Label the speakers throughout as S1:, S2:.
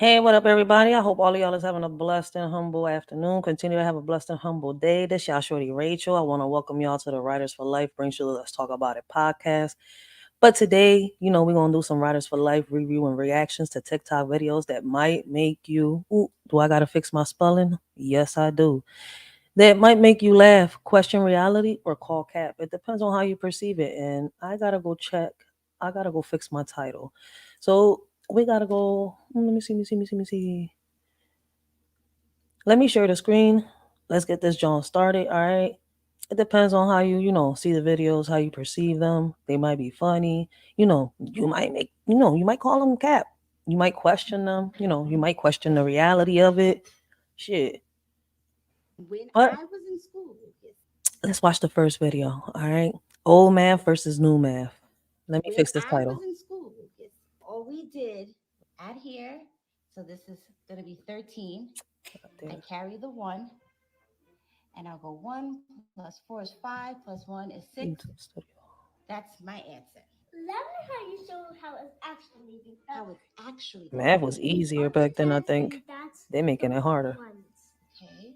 S1: Hey, what up, everybody? I hope all of y'all is having a blessed and humble afternoon. Continue to have a blessed and humble day. This y'all shorty Rachel. I want to welcome y'all to the Writers for Life Brings You Let's Talk About It podcast. But today, we're gonna do some Writers for Life review and reactions to TikTok videos that might make you. Ooh, do I gotta fix my spelling? Yes, I do. That might make you laugh, question reality, or call cap. It depends on how you perceive it. And I gotta go check. I gotta go fix my title. So we gotta go. Let me see. Let me see. Let me share the screen. Let's get this John started. All right. It depends on how you see the videos, how you perceive them. They might be funny. You might you might call them cap. You might question them. You might question the reality of it. Shit.
S2: When
S1: But
S2: I was in school,
S1: let's watch the first video. All right. Old math versus new math. Let me
S2: when
S1: fix this
S2: I was
S1: title.
S2: in school, all we did add here, so this is going to be 13. I
S1: There.
S2: carry the one, and I'll go 1 plus 4 is 5, plus 1 is 6.
S1: YouTube studio.
S2: That's my answer.
S3: Let me how you show how it's actually done.
S2: How it's actually done.
S1: Math was easier
S3: On the
S1: back then, I
S3: test,
S1: think.
S3: and that's
S1: They're making
S3: the
S1: it harder.
S3: ones.
S2: Okay.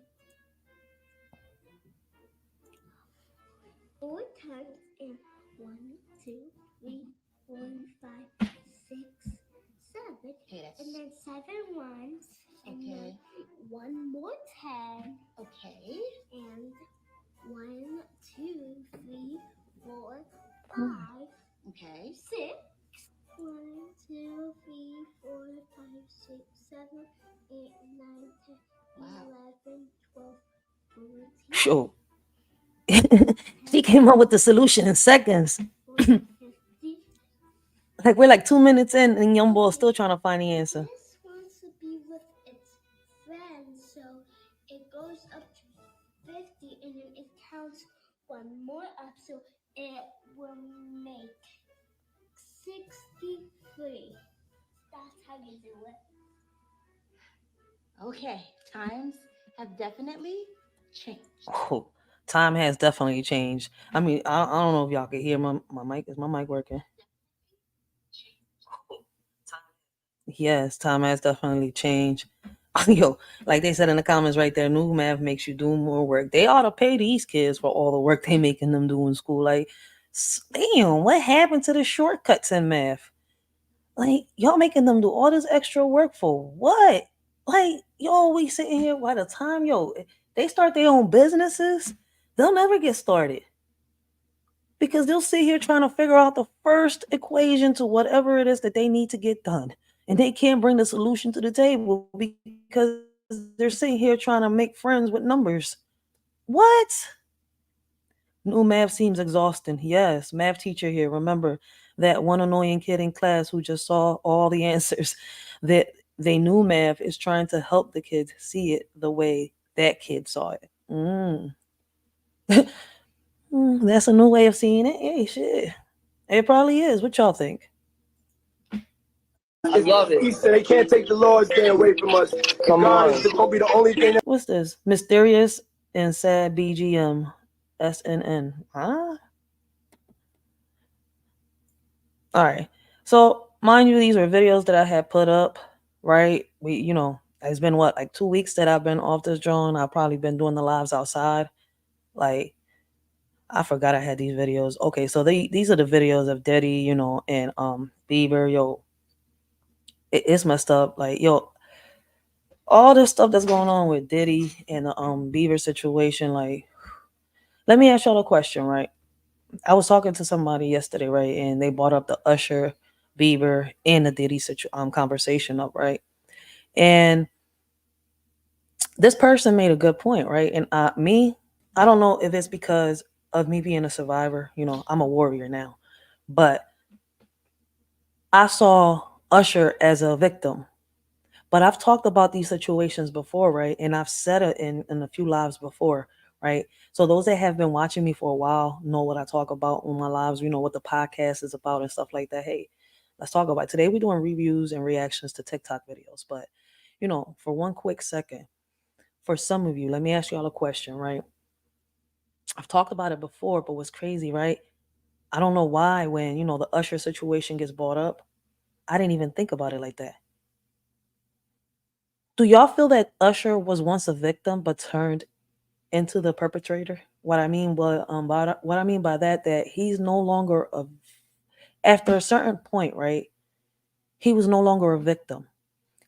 S3: 4 times and 1, 2, 3, 4, 5, 6, 7.
S2: Okay, that's
S3: And then 7 ones. And
S2: okay.
S3: then one more 10.
S2: Okay.
S3: And 1, 2, 3, 4, 5,
S2: Okay.
S3: 6. 1, 2, 3, 4, 5, 6, 7, 8, 9, 10,
S2: Wow.
S3: 11, 12, 13,
S1: Sure.
S3: 10,
S1: She came up with the solution in seconds.
S3: 14, 15.
S1: Like we're like 2 minutes in, and young boy still trying to find the answer.
S3: This wants to be with its friends, so it goes up to 50 and then it counts one more up, so it will make 63. That's how you do it.
S2: Okay. Times have definitely changed.
S1: Oh, time has definitely changed. I mean, I don't know if y'all can hear my mic. Is my mic working? Yes, time has definitely changed. Yo, like they said in the comments right there, new math makes you do more work. They ought to pay these kids for all the work they making them do in school. Like, damn, what happened to the shortcuts in math? Like, y'all making them do all this extra work for what? Like, yo, we sitting here by the time, they start their own businesses, they'll never get started because they'll sit here trying to figure out the first equation to whatever it is that they need to get done. And they can't bring the solution to the table because they're sitting here trying to make friends with numbers. What? New math seems exhausting. Yes, math teacher here. Remember that one annoying kid in class who just saw all the answers? That they knew math is trying to help the kids see it the way that kid saw it. That's a new way of seeing it. Hey, shit. It probably is. What y'all think?
S4: I love it. He said they can't take the Lord's day away from us. Come God on. Is going to be the only thing that.
S1: What's this? Mysterious and sad BGM. SNN. Huh? All right. So, mind you, these are videos that I had put up, right? It's been what, like 2 weeks that I've been off this drone. I've probably been doing the lives outside. Like, I forgot I had these videos. Okay, so these are the videos of Diddy, and Bieber. Yo, it's messed up. Like, yo, all this stuff that's going on with Diddy and the Bieber situation. Like, let me ask y'all a question, right? I was talking to somebody yesterday, right, and they brought up the Usher, Bieber, and the Diddy conversation up, right? And this person made a good point, right? And I don't know if it's because of me being a survivor. I'm a warrior now, but I saw Usher as a victim. But I've talked about these situations before, right? And I've said it in a few lives before, right? So those that have been watching me for a while know what I talk about on my lives, what the podcast is about and stuff like that. Hey, let's talk about it. Today we're doing reviews and reactions to TikTok videos. But, for one quick second, for some of you, let me ask y'all a question, right? I've talked about it before, but what's crazy, right? I don't know why when, the Usher situation gets brought up, I didn't even think about it like that. Do y'all feel that Usher was once a victim but turned into the perpetrator? What I mean by that he's no longer a after a certain point, right? He was no longer a victim.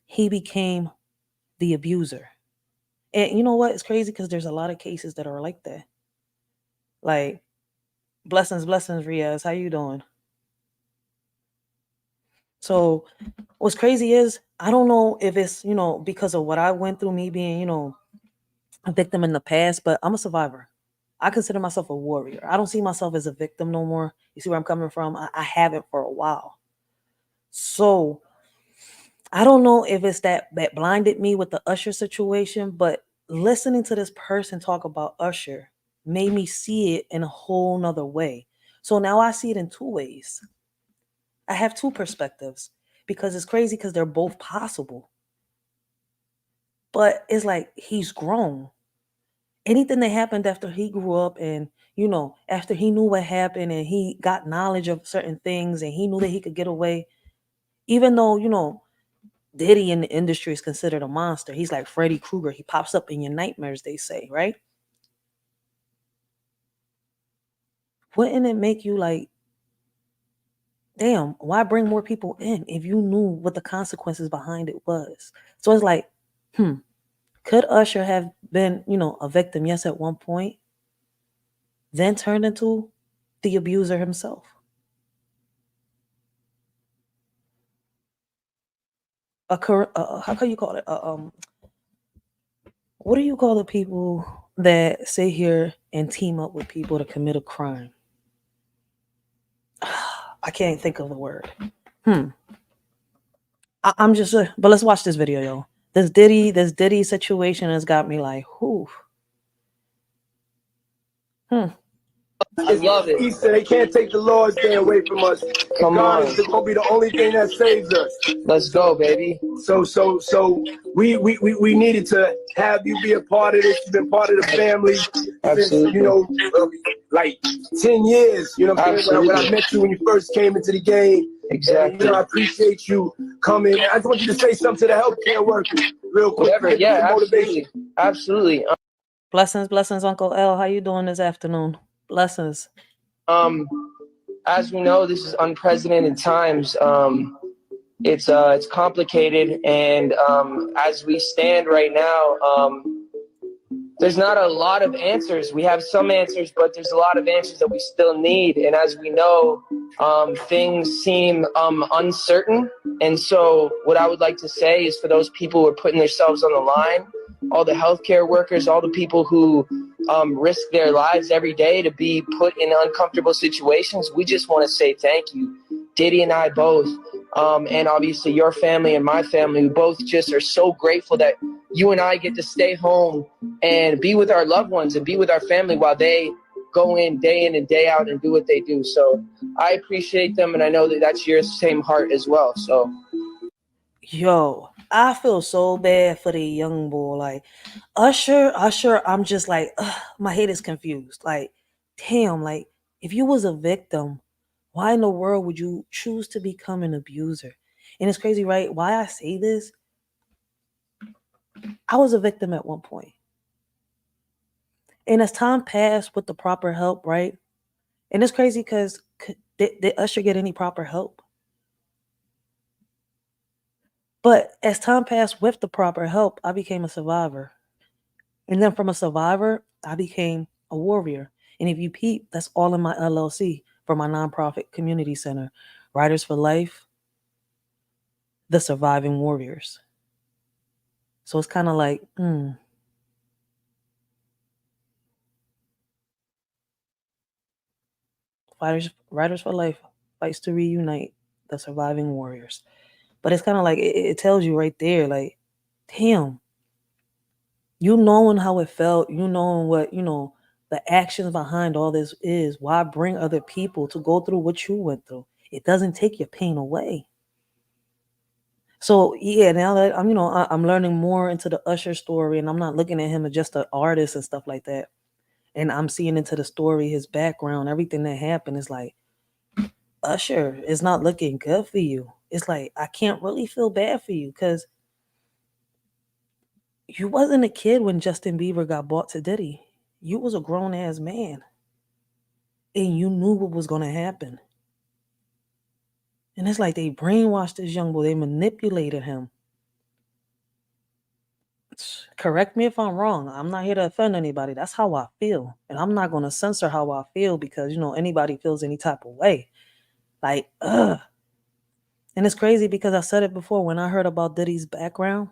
S1: He became the abuser. And you know what? It's crazy because there's a lot of cases that are like that. Like blessings, Riaz. How you doing? So what's crazy is I don't know if it's because of what I went through, me being a victim in the past, but I'm a survivor. I consider myself a warrior. I don't see myself as a victim no more. You see where I'm coming from? I haven't for a while. So I don't know if it's that blinded me with the Usher situation, but listening to this person talk about Usher made me see it in a whole nother way. So now I see it in two ways. I have two perspectives because it's crazy because they're both possible. But it's like he's grown. Anything that happened after he grew up and after he knew what happened and he got knowledge of certain things and he knew that he could get away, even though Diddy in the industry is considered a monster. He's like Freddy Krueger. He pops up in your nightmares, they say, right? Wouldn't it make you like, damn, why bring more people in if you knew what the consequences behind it was? So it's like, could Usher have been, a victim, yes, at one point, then turned into the abuser himself? How can you call it? What do you call the people that sit here and team up with people to commit a crime? I can't think of the word. Hmm. I'm just, but let's watch this video, yo. This Diddy situation has got me like, whew. Hmm.
S4: I love it. He said they can't take the Lord's day away from us. Come God on. is gonna be the only thing that saves us. Let's go, baby. So we needed to have you be a part of this. You've been part of the family since like 10 years. You know what I'm saying? When I met you when you first came into the game. Exactly. And, I appreciate you coming. And I just want you to say something to the healthcare workers, real quick. Whatever. Yeah, absolutely. Absolutely.
S1: Blessings, Uncle L. How you doing this afternoon? Blessings.
S5: As we know, this is unprecedented times. It's complicated, and as we stand right now, there's not a lot of answers. We have some answers, but there's a lot of answers that we still need. And as we know, things seem uncertain. And so what I would like to say is for those people who are putting themselves on the line, all the healthcare workers, all the people who risk their lives every day to be put in uncomfortable situations, we just want to say thank you. Diddy and I both, and obviously your family and my family, we both just are so grateful that you and I get to stay home and be with our loved ones and be with our family while they go in and day out and do what they do. So I appreciate them, and I know that that's your same heart as well. So,
S1: yo, I feel so bad for the young boy. Like Usher, I'm just like, my head is confused. Like, damn, like if you was a victim, why in the world would you choose to become an abuser? And it's crazy, right? Why I say this, I was a victim at one point. And as time passed with the proper help, right? And it's crazy because did Usher get any proper help? But as time passed with the proper help, I became a survivor. And then from a survivor, I became a warrior. And if you peep, that's all in my LLC for my nonprofit community center. Writers for Life, the Surviving Warriors. So it's kind of like, Writers for Life fights to reunite the surviving warriors. But it's kind of like it tells you right there, like, damn, you knowing how it felt, you knowing what, the actions behind all this is. Why bring other people to go through what you went through? It doesn't take your pain away. So yeah, now that I'm learning more into the Usher story, and I'm not looking at him as just an artist and stuff like that. And I'm seeing into the story, his background, everything that happened is like, Usher is not looking good for you. It's like I can't really feel bad for you because You wasn't a kid when Justin Bieber got bought to Diddy. You was a grown ass man. And you knew what was gonna happen. And it's like they brainwashed this young boy, they manipulated him. Correct me if I'm wrong. I'm not here to offend anybody. That's how I feel. And I'm not gonna censor how I feel because anybody feels any type of way. Like, ugh. And it's crazy because I said it before when I heard about Diddy's background.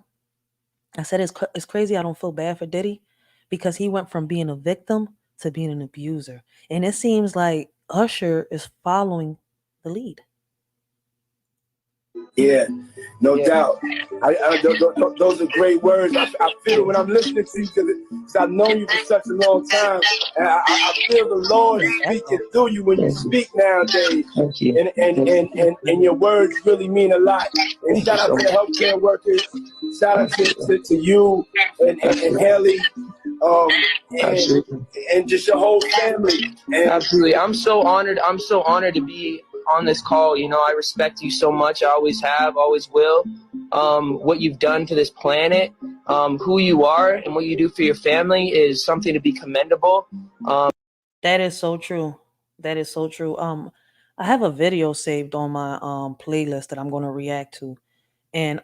S1: I said it's crazy. I don't feel bad for Diddy because he went from being a victim to being an abuser. And it seems like Usher is following the lead.
S4: Yeah, no doubt. Those are great words. I feel when I'm listening to you because I've known you for such a long time. And I feel the Lord speaking through you when you speak nowadays. And your words really mean a lot. And shout out to the healthcare workers. Shout out to you and Haley. And just your whole family.
S5: Absolutely. I'm so honored to be on this call. I respect you so much. I always have, always will. What you've done to this planet, who you are and what you do for your family is something to be commendable.
S1: That is so true. That is so true. I have a video saved on my playlist that I'm going to react to. And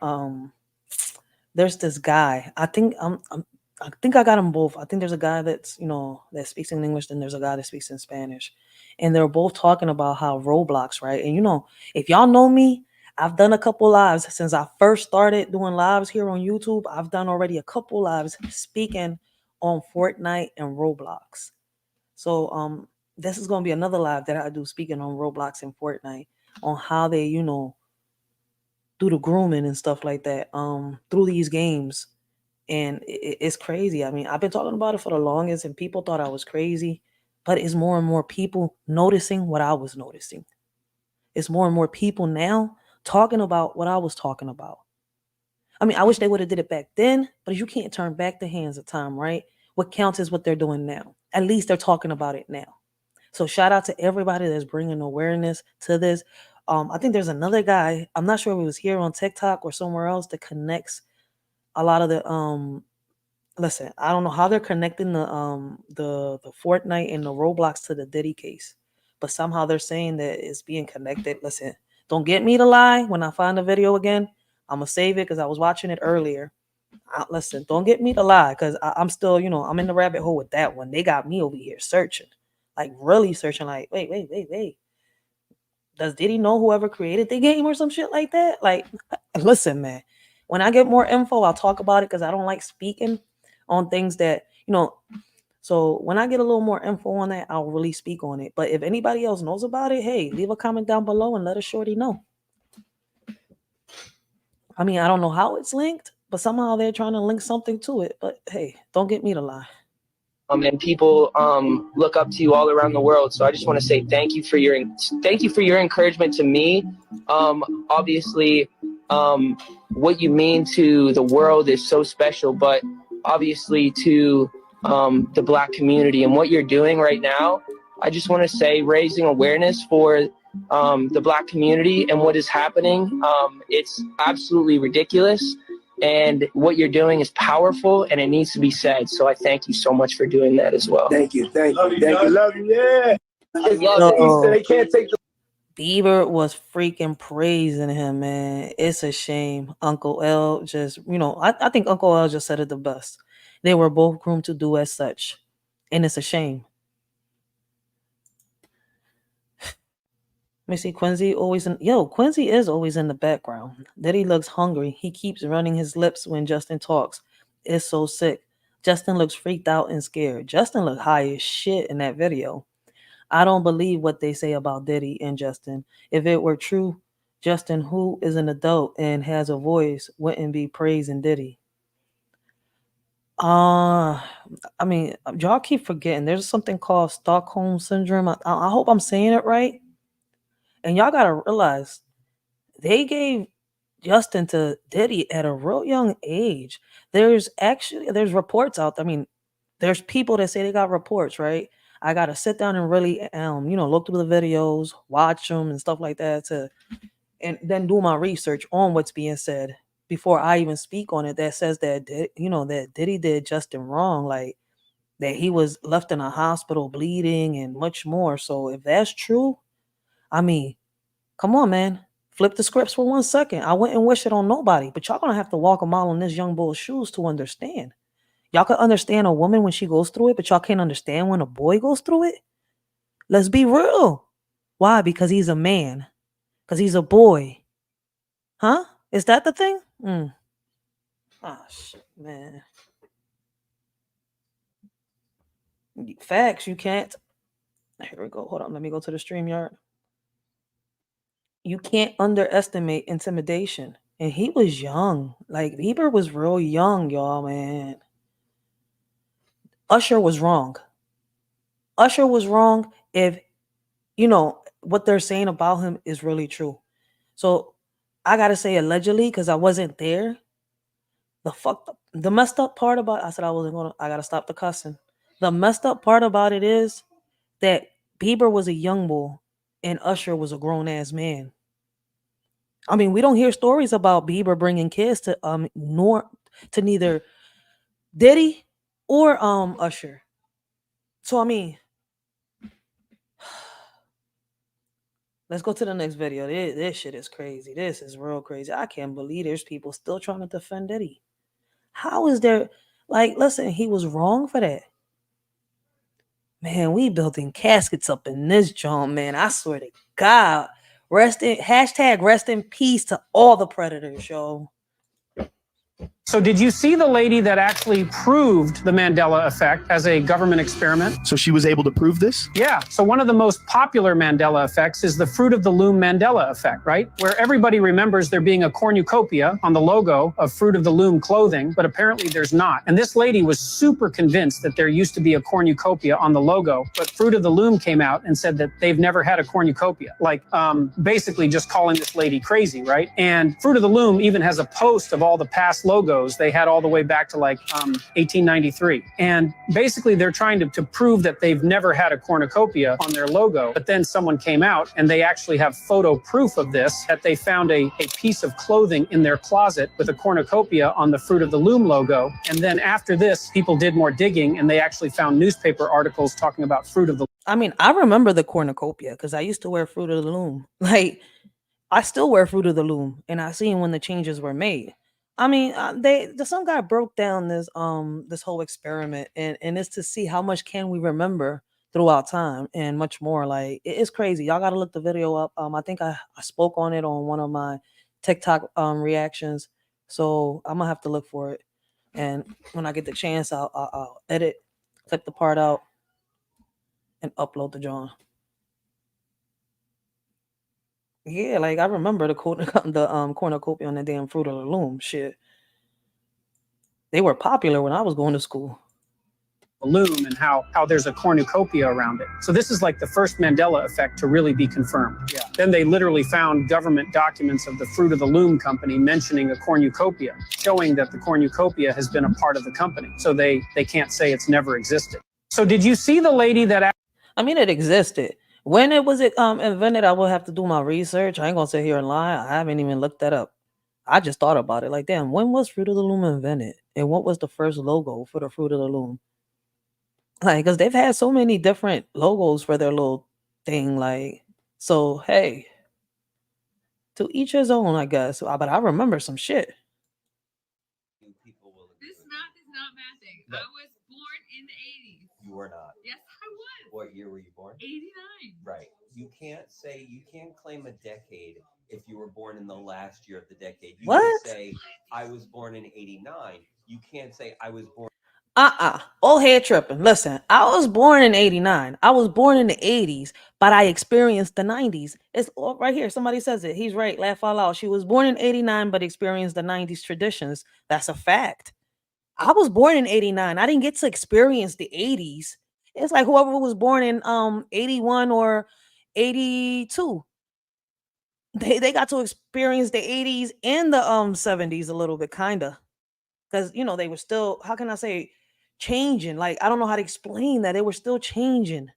S1: there's this guy. I think I got them both. I think there's a guy that's that speaks in English, and there's a guy that speaks in Spanish, and they're both talking about how Roblox, right? And if y'all know me, I've done a couple lives since I first started doing lives here on YouTube. I've done already a couple lives speaking on Fortnite and Roblox. So this is gonna be another live that I do speaking on Roblox and Fortnite on how they do the grooming and stuff like that through these games. And it's crazy. I mean, I've been talking about it for the longest, and people thought I was crazy, but it's more and more people noticing what I was noticing. It's more and more people now talking about what I was talking about. I mean, I wish they would have did it back then, but you can't turn back the hands of time, right? What counts is what they're doing now. At least they're talking about it now. So shout out to everybody that's bringing awareness to this. I think there's another guy. I'm not sure if it was here on TikTok or somewhere else that connects a lot of the listen, I don't know how they're connecting the Fortnite and the Roblox to the Diddy case, but somehow they're saying that it's being connected. Listen, don't get me to lie. When I find the video again, I'm gonna save it because I was watching it earlier. Listen, don't get me to lie because I'm still, I'm in the rabbit hole with that one. They got me over here searching, like really searching. Like, wait. Does Diddy know whoever created the game or some shit like that? Like, listen, man. When I get more info, I'll talk about it because I don't like speaking on things that. So when I get a little more info on that, I'll really speak on it. But if anybody else knows about it, hey, leave a comment down below and let a shorty know. I mean, I don't know how it's linked, but somehow they're trying to link something to it. But hey, don't get me to lie.
S5: And people look up to you all around the world. So I just want to say thank you for your encouragement to me. Obviously, what you mean to the world is so special, but obviously to the Black community and what you're doing right now, I just want to say raising awareness for the Black community and what is happening. It's absolutely ridiculous. And what you're doing is powerful, and it needs to be said. So I thank you so much for doing that as well.
S4: Thank you. Love you. Yeah. They can't take the
S1: Bieber was freaking praising him, man. It's a shame. Uncle L just, I think Uncle L just said it the best. They were both groomed to do as such. And it's a shame. Missy Quincy Quincy is always in the background. Diddy looks hungry. He keeps running his lips when Justin talks. It's so sick. Justin looks freaked out and scared. Justin looked high as shit in that video. I don't believe what they say about Diddy and Justin. If it were true, Justin, who is an adult and has a voice, wouldn't be praising Diddy. I mean, y'all keep forgetting. There's something called Stockholm Syndrome. I hope I'm saying it right. And y'all gotta realize they gave Justin to Diddy at a real young age. There's reports out there. I mean, there's people that say they got reports, right? I gotta sit down and really look through the videos, watch them and stuff like that and then do my research on what's being said. before I even speak on it that says that that Diddy did Justin wrong, like that he was left in a hospital bleeding and much more. So if that's true, I mean, come on, man. Flip the scripts for 1 second. I wouldn't wish it on nobody, but y'all gonna have to walk a mile in this young bull's shoes to understand. Y'all can understand a woman when she goes through it, but y'all can't understand when a boy goes through it. Let's be real. Why? Because he's a man. Because he's a boy. Huh? Is that the thing? Ah, shit, man. Facts, you can't. Here we go. Hold on. Let me go to the StreamYard. You can't underestimate intimidation. And he was young. Like, Bieber was real young, y'all, man. Usher was wrong. Usher was wrong if, what they're saying about him is really true. So I gotta say allegedly because I wasn't there. The messed up part about I said I gotta stop the cussing. The messed up part about it is that Bieber was a young boy and Usher was a grown ass man. I mean, we don't hear stories about Bieber bringing kids to nor to neither Diddy or Usher. So I mean, let's go to the next video. This shit is crazy. This is real crazy. I can't believe there's people still trying to defend Diddy. How is there listen, he was wrong for that. Man, we building caskets up in this joint, man. I swear to God. Rest in peace to all the predators, yo.
S6: So did you see the lady that actually proved the Mandela effect as a government experiment?
S4: So she was able to prove this?
S6: Yeah. So one of the most popular Mandela effects is the fruit of the loom Mandela effect, right? Where everybody remembers there being a cornucopia on the logo of fruit of the loom clothing, but apparently there's not. And this lady was super convinced that there used to be a cornucopia on the logo, but fruit of the loom came out and said that they've never had a cornucopia. Like, basically just calling this lady crazy, right? And fruit of the loom even has a post of all the past logos they had all the way back to 1893. And basically they're trying to prove that they've never had a cornucopia on their logo. But then someone came out and they actually have photo proof of this, that they found a piece of clothing in their closet with a cornucopia on the Fruit of the Loom logo. And then after this, people did more digging and they actually found newspaper articles talking about Fruit of the Loom.
S1: I mean, I remember the cornucopia because I used to wear Fruit of the Loom. Like, I still wear Fruit of the Loom, and I seen when the changes were made. I mean, some guy broke down this whole experiment, and it's to see how much can we remember throughout time and much more. Like, it's crazy. Y'all got to look the video up. I think I spoke on it on one of my TikTok reactions, so I'm gonna have to look for it. And when I get the chance, I'll edit, clip the part out, and upload the John. Yeah, like I remember the cornucopia on the damn Fruit of the Loom shit. They were popular when I was going to school.
S6: Loom and how there's a cornucopia around it. So this is like the first Mandela effect to really be confirmed. Yeah. Then they literally found government documents of the Fruit of the Loom company mentioning a cornucopia, showing that the cornucopia has been a part of the company. So they can't say it's never existed. So did you see the lady that...
S1: I mean, it existed. When it was invented, I will have to do my research. I ain't gonna sit here and lie. I haven't even looked that up. I just thought about it. Like, damn, when was Fruit of the Loom invented? And what was the first logo for the Fruit of the Loom? Like, because they've had so many different logos for their little thing. Like, so, hey, to each his own, I guess. But I remember some shit.
S7: This math is not mathing. No. I was born in the 80s.
S8: You were not.
S7: Yes, I was.
S8: What year were you born?
S7: 89.
S8: Right. You can't claim a decade if you were born in the last year of the decade. You
S1: What?
S8: can say, I was born in 89. You can't say, I was born.
S1: Old head tripping. Listen, I was born in 89. I was born in the 80s, but I experienced the 90s. It's right here. Somebody says it. He's right. Laugh out loud. She was born in 89, but experienced the 90s traditions. That's a fact. I was born in 89. I didn't get to experience the 80s. It's like whoever was born in 81 or 82. They got to experience the 80s and the 70s a little bit, kinda. Because they were still, how can I say, changing. Like, I don't know how to explain that. They were still changing.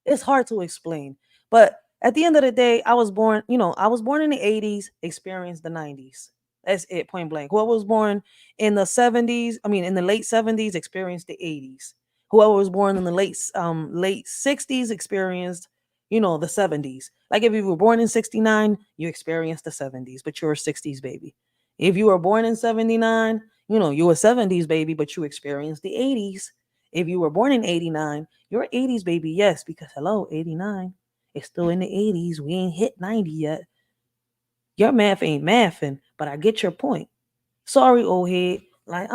S1: It's hard to explain. But at the end of the day, I was born in the 80s, experienced the 90s. That's it, point blank. Whoever was born in the 70s, I mean in the late 70s experienced the 80s. Whoever was born in the late 60s experienced, the 70s. Like if you were born in 69, you experienced the 70s, but you're a 60s baby. If you were born in 79, you're a 70s baby, but you experienced the 80s. If you were born in 89, you're an 80s baby, yes, because hello, 89. It's still in the 80s. We ain't hit 90 yet. Your math ain't mathing, but I get your point. Sorry, old head. Like,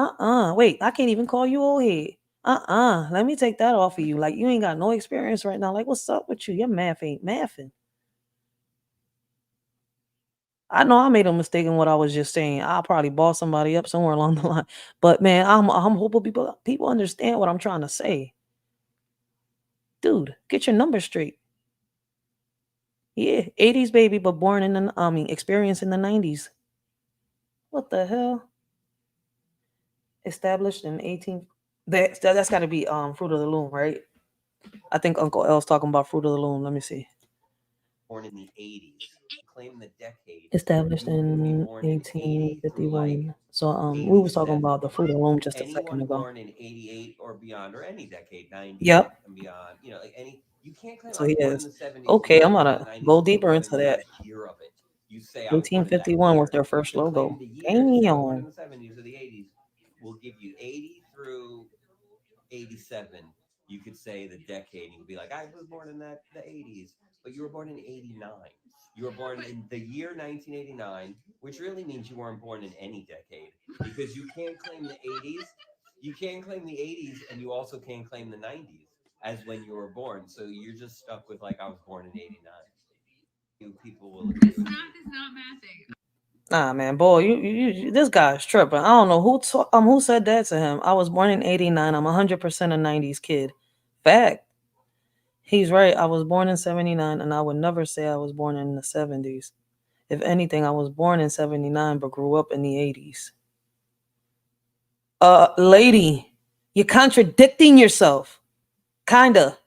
S1: wait, I can't even call you old head. Let me take that off of you. Like, you ain't got no experience right now. Like, what's up with you? Your math ain't mathing. I know I made a mistake in what I was just saying. I'll probably ball somebody up somewhere along the line. But man, I'm hoping people understand what I'm trying to say. Dude, get your numbers straight. Yeah, 80s baby, but born in the experience in the 90s. What the hell? Established in 18. That's got to be Fruit of the Loom, right? I think Uncle L's talking about Fruit of the Loom. Let me see.
S8: Born in the 80s. Claim the decade.
S1: Established
S8: You will be
S1: in
S8: born in 80 through like
S1: 1851. So we was talking
S8: 87.
S1: about the Fruit of the Loom just a second
S8: Anyone
S1: ago.
S8: born in 88 or beyond, or any decade, 90
S1: Yep.
S8: and beyond, like you can't claim
S1: So
S8: I
S1: he
S8: was born in
S1: is.
S8: the 70s,
S1: Okay, I'm
S8: born in the
S1: gonna
S8: 90s,
S1: go
S8: and
S1: deeper
S8: born in
S1: into
S8: the
S1: that.
S8: last year of it. You say I was born in that
S1: 1851 was
S8: year.
S1: their first
S8: To claim
S1: logo.
S8: the years, say I was born in
S1: Damn.
S8: the 70s or the 80s, we'll give you 80 through 87. You could say the decade. You could be like, I was born in the 80s, but you were born in 89. You were born in the year 1989, which really means you weren't born in any decade because you can't claim the 80s. You can't claim the 80s, and you also can't claim the 90s as when you were born. So you're just stuck with like I was born in 89. You people will agree
S7: This
S8: with
S7: math
S8: me.
S7: is not mathing.
S1: Nah, man, boy, this guy's tripping. I don't know who said that to him. I was born in '89. I'm 100% a '90s kid. Fact. He's right. I was born in '79, and I would never say I was born in the '70s. If anything, I was born in '79, but grew up in the '80s. Lady, you're contradicting yourself. Kinda.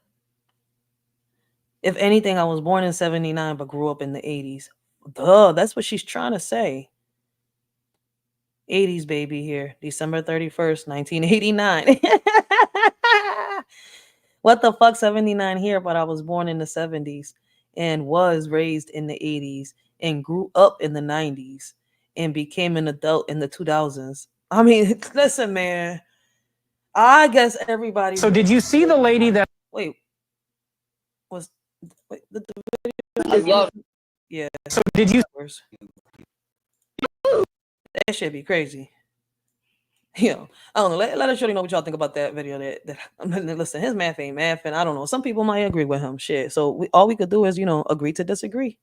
S1: If anything, I was born in '79, but grew up in the '80s. Duh, that's what she's trying to say. '80s baby here, December 31st, 1989. What the fuck, 79 here? But I was born in the '70s and was raised in the '80s and grew up in the '90s and became an adult in the 2000s. I mean, listen, man. I guess everybody's.
S6: So did you see the lady that?
S1: Wait, was wait, the
S5: I love.
S1: yeah.
S6: So did you?
S1: That should be crazy. I don't know. Let us shorty know what y'all think about that video. Listen, his math ain't math, and I don't know. Some people might agree with him. Shit. So all we could do is agree to disagree.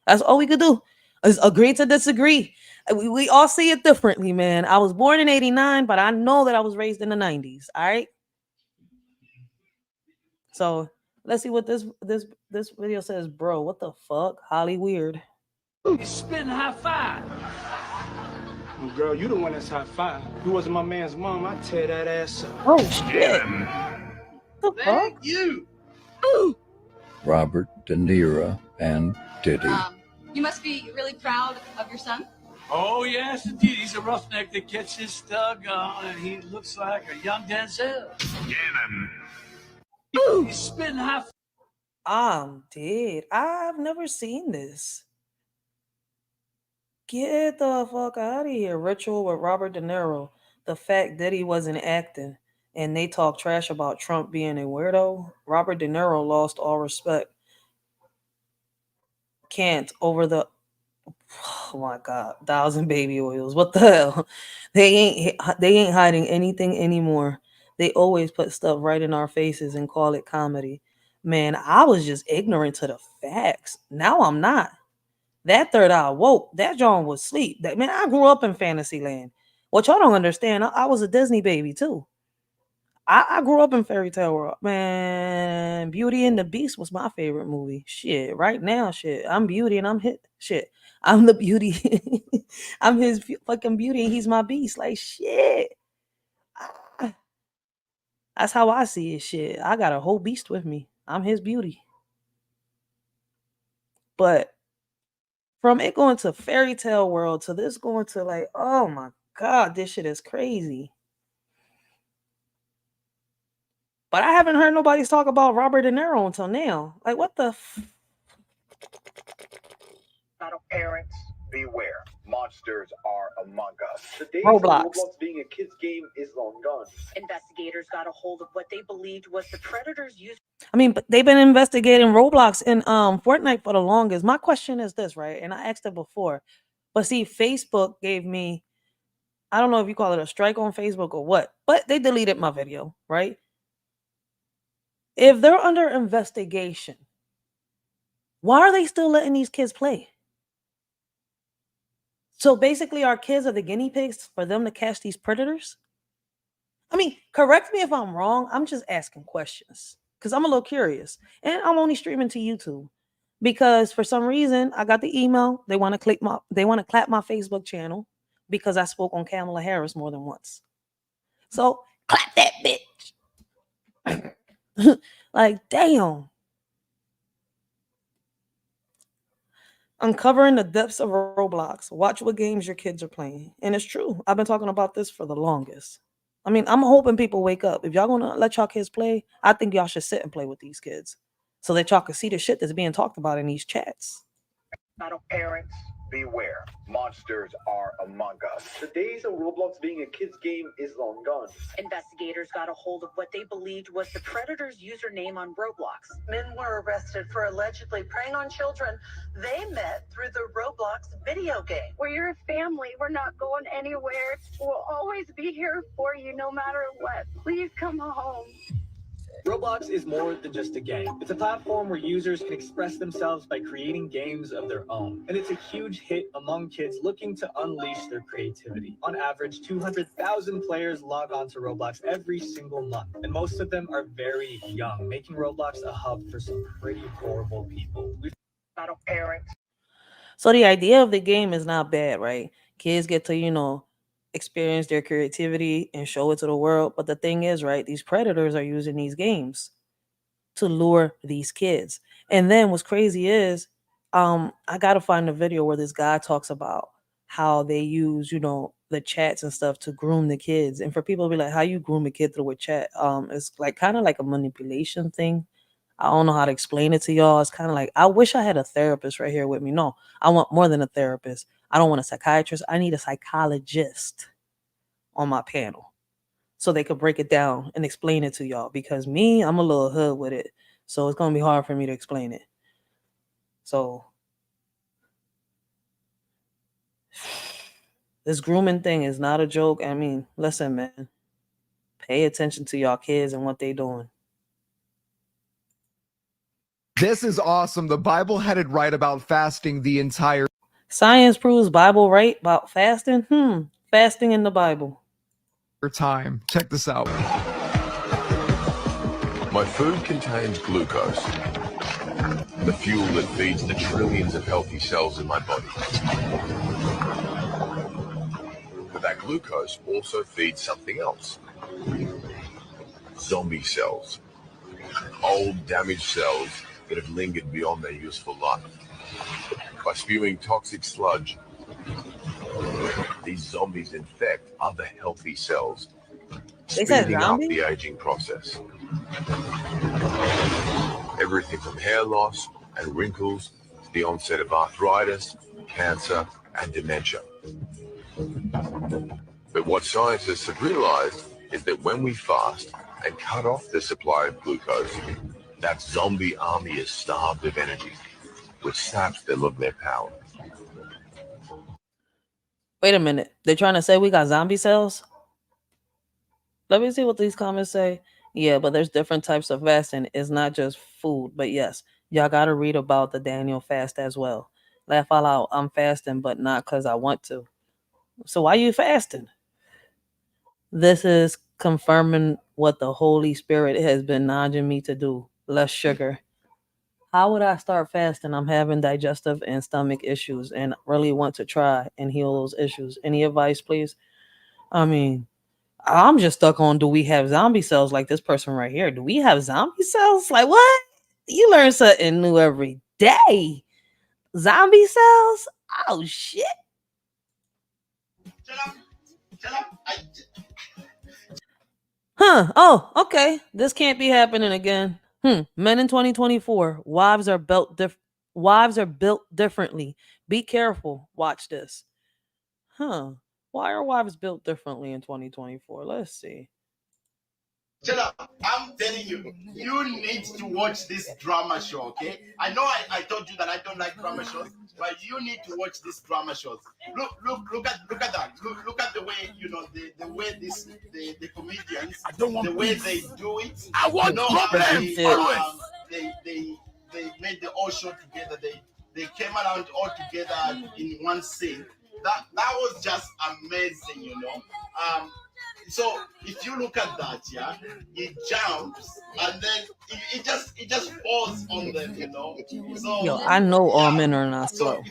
S1: That's all we could do is agree to disagree. We all see it differently, man. I was born in '89, but I know that I was raised in the '90s. All right. So let's see what this video says, bro. What the fuck, Holly weird.
S4: Spitting high five. Girl, you the one that's high five. You wasn't my man's mom, I'd tear that ass up.
S1: Oh shit. The fuck?
S4: You.
S9: Robert, De Niro, and Diddy.
S7: You must be really proud of your son.
S10: Oh, yes, indeed. He's a roughneck that gets his stug on, and he looks like a young Denzel. He's spitting high.
S1: I'm dead. I've never seen this. Get the fuck out of here. Ritual with Robert De Niro. The fact that he wasn't acting and they talk trash about Trump being a weirdo. Robert De Niro lost all respect. Can't over the oh my god, thousand baby oils. What the hell? They ain't hiding anything anymore. They always put stuff right in our faces and call it comedy. Man, I was just ignorant to the facts. Now I'm not. That third eye woke. That John was asleep. That man, I grew up in Fantasyland. What y'all don't understand, I was a Disney baby too. I grew up in fairy tale world. Man, Beauty and the Beast was my favorite movie. Shit, right now, shit. I'm Beauty and I'm hit. Shit, I'm the Beauty. I'm his fucking Beauty and he's my Beast. Like shit. Ah, that's how I see it. Shit, I got a whole beast with me. I'm his Beauty. But From it going to fairy tale world to this going to like, oh my god, this shit is crazy. But I haven't heard nobody talk about Robert De Niro until now. Like, what the?
S11: Parents, beware. Monsters are among us. The days
S1: Roblox.
S11: of Roblox being a kid's game is long gone. Investigators got a hold of what they believed was the predators used.
S1: I mean, but they've been investigating Roblox and Fortnite for the longest. My question is this, right? And I asked it before, but see, Facebook gave me, I don't know if you call it a strike on Facebook or what, but they deleted my video, right? If they're under investigation, why are they still letting these kids play? So basically, our kids are the guinea pigs for them to catch these predators? I mean, correct me if I'm wrong. I'm just asking questions because I'm a little curious. And I'm only streaming to YouTube because for some reason I got the email. They want to clap my Facebook channel because I spoke on Kamala Harris more than once. So clap that bitch. Like, damn. Uncovering the depths of Roblox. Watch what games your kids are playing. And it's true. I've been talking about this for the longest. I mean, I'm hoping people wake up. If y'all gonna let y'all kids play, I think y'all should sit and play with these kids so that y'all can see the shit that's being talked about in these chats.
S11: Parents, beware. Monsters are among us. The days of Roblox being a kid's game is long gone. Investigators got a hold of what they believed was the predator's username on Roblox. Men were arrested for allegedly preying on children they met through the Roblox video game.
S12: We're your family. We're not going anywhere. We'll always be here for you no matter what. Please come home.
S13: Roblox is more than just a game. It's a platform where users can express themselves by creating games of their own. And it's a huge hit among kids looking to unleash their creativity. On average, 200,000 players log on to Roblox every single month. And most of them are very young, making Roblox a hub for some pretty horrible people.
S11: Parents.
S1: So the idea of the game is not bad, right? Kids get to, experience their creativity and show it to the world. But the thing is, right, these predators are using these games to lure these kids. And then what's crazy is I gotta find a video where this guy talks about how they use, the chats and stuff to groom the kids. And for people to be like, how you groom a kid through a chat? It's like kind of like a manipulation thing. I don't know how to explain it to y'all. It's kind of like, I wish I had a therapist right here with me. No, I want more than a therapist. I don't want a psychiatrist. I need a psychologist on my panel so they could break it down and explain it to y'all. Because me, I'm a little hood with it. So it's going to be hard for me to explain it. So this grooming thing is not a joke. I mean, listen, man. Pay attention to y'all kids and what they doing.
S14: This is awesome. The Bible had it right about fasting the entire
S1: Science proves Bible right about fasting. Fasting in the Bible.
S14: Time. Check this out.
S15: My food contains glucose, the fuel that feeds the trillions of healthy cells in my body. But that glucose also feeds something else. Zombie cells. Old, damaged cells that have lingered beyond their useful life. By spewing toxic sludge, these zombies infect other healthy cells, speeding up the aging process. Everything from hair loss and wrinkles to the onset of arthritis, cancer, and dementia. But what scientists have realized is that when we fast and cut off the supply of glucose, that zombie army is starved of energy, which saps them of their power.
S1: Wait a minute. They're trying to say we got zombie cells? Let me see what these comments say. Yeah, but there's different types of fasting. It's not just food. But yes, y'all got to read about the Daniel fast as well. Laugh all out. I'm fasting, but not because I want to. So why are you fasting? This is confirming what the Holy Spirit has been nudging me to do. Less sugar. How would I start fasting? I'm having digestive and stomach issues and really want to try and heal those issues. Any advice, please? I mean, I'm just stuck on, do we have zombie cells like this person right here? Do we have zombie cells? Like, what? You learn something new every day. Zombie cells? Oh shit. Huh. Oh, okay. This can't be happening again. Men in 2024, wives are built differently. Be careful. Watch this. Huh. Why are wives built differently in 2024? Let's see.
S16: Chill out. I'm telling you, you need to watch this drama show, okay? I know I told you that I don't like drama shows, but you need to watch this drama shows. Look at that. Look at the way, the way the comedians, the way they do it. I want problems. They made the whole show together. They came around all together in one scene. That was just amazing, So if you look at that, yeah, it jumps and then it just falls on them, So
S1: Yo, I know all men are not slow.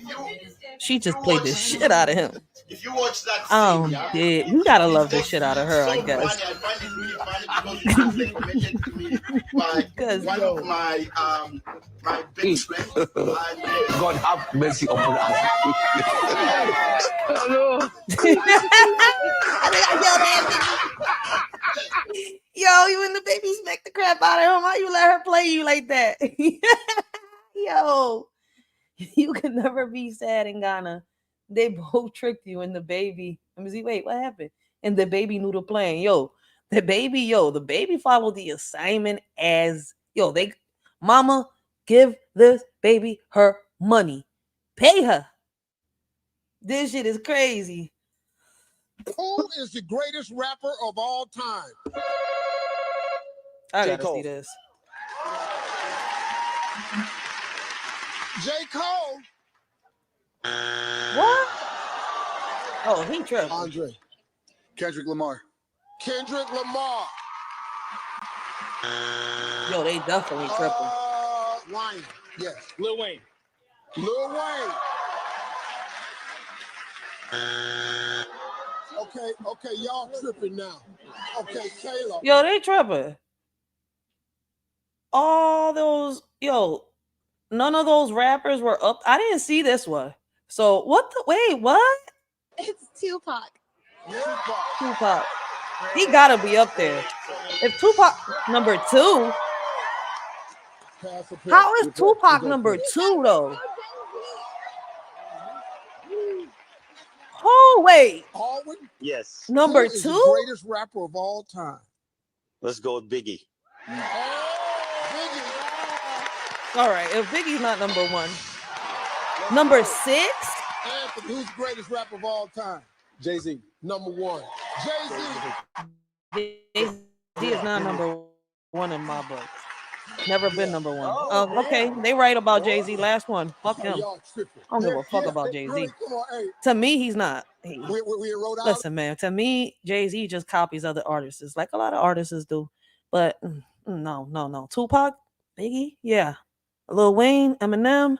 S1: She just played the shit out of him.
S16: If you watch that
S1: Oh,
S16: scene, yeah,
S1: dude, you gotta love the shit out of her, I guess.
S16: funny. I find it really funny because it was recommended to me by one of my best friends.
S15: God have mercy upon us.
S1: Yo, you and the baby smack the crap out of him. Why you let her play you like that? Yo, you can never be sad in Ghana. They both tricked you and the baby. Let me see. Wait, what happened? And the baby knew the plan. The baby followed the assignment as mama, give this baby her money. Pay her. This shit is crazy.
S17: Who is the greatest rapper of all time?
S1: I gotta see this.
S17: J. Cole.
S1: What? Oh, he tripped.
S17: Andre. Kendrick Lamar. Kendrick Lamar.
S1: Yo, they definitely tripping.
S17: Wayne. Yes. Lil Wayne. Lil Wayne. Okay, y'all tripping now. Okay, Kayla.
S1: Yo, they tripping. All those, none of those rappers were up. I didn't see this one. So wait, what?
S18: It's Tupac.
S1: Tupac. He gotta be up there. If Tupac number 2, how is Tupac number 2 though? Oh wait.
S17: Alwyn?
S19: Yes.
S1: Number
S17: Who is
S1: 2?
S17: the greatest rapper of all time?
S19: Let's go with Biggie.
S1: All right, if Biggie's not number 1. Number 6?
S17: Anthony, who's the greatest rapper of all time? Jay-Z. Number 1. Jay-Z.
S1: Jay-Z is not number 1 in my book. Never been number 1. Okay, they right about Jay-Z. Last one. Fuck him. I don't give a fuck about Jay-Z. To me, he's not. Listen, man. To me, Jay-Z just copies other artists, like a lot of artists do. But no. Tupac, Biggie, yeah. Lil Wayne, Eminem,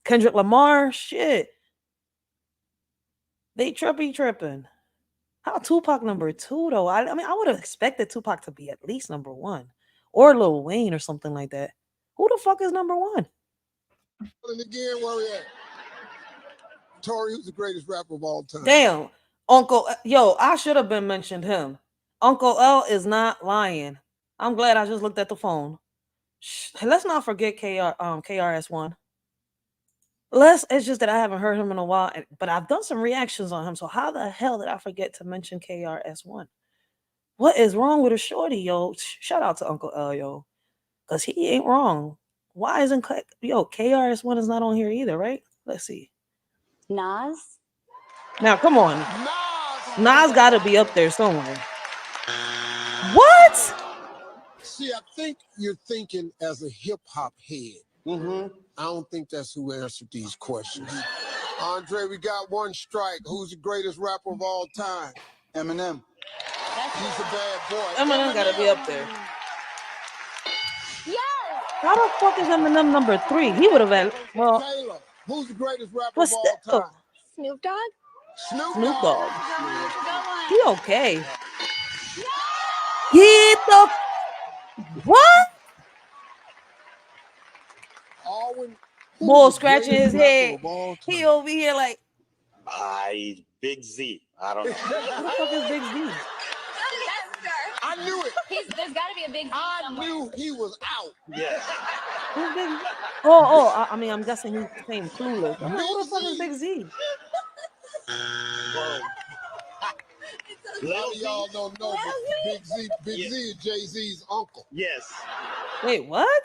S1: Kendrick Lamar, shit. They tripping. How Tupac number 2 though? I mean, I would have expected Tupac to be at least number 1, or Lil Wayne or something like that. Who the fuck is number 1?
S17: And again, where we at? Tory, who's the greatest rapper of all time?
S1: Damn, Uncle. I should have been mentioned him. Uncle L is not lying. I'm glad I just looked at the phone. Let's not forget KRS-One. It's just that I haven't heard him in a while, but I've done some reactions on him. So how the hell did I forget to mention KRS-One? What is wrong with a shorty, yo? Shout out to Uncle L, yo, because he ain't wrong. Why isn't KRS-One is not on here either, right? Let's see.
S18: Nas.
S1: Now come on, Nas got to be up there somewhere. What?
S17: See, I think you're thinking as a hip hop head. I don't think that's who answered these questions. Andre, we got one strike. Who's the greatest rapper of all time? Eminem. He's a bad boy.
S1: Eminem got to be up there.
S18: Yes.
S1: How the fuck is Eminem number 3? He would have had. Well,
S17: Taylor, who's the greatest rapper of all time?
S18: Snoop Dogg.
S1: Snoop Dogg. He okay. Get the what?
S17: Alwyn,
S1: Bull
S17: the
S1: scratching his
S17: greatest rapper
S1: head.
S17: of all time?
S1: He over here like,
S19: Big Z. I don't know.
S1: who the fuck is Big Z?
S17: I knew it.
S18: There's got to be a big.
S17: I knew he was out.
S19: Yes.
S1: Who's Big Z? Oh, I mean, I'm guessing he's saying Clueless. I'm like, who the fuck is Big Z?
S17: A lot of y'all don't know, but Big Z is Jay-Z's uncle.
S19: Yes.
S1: Wait, what?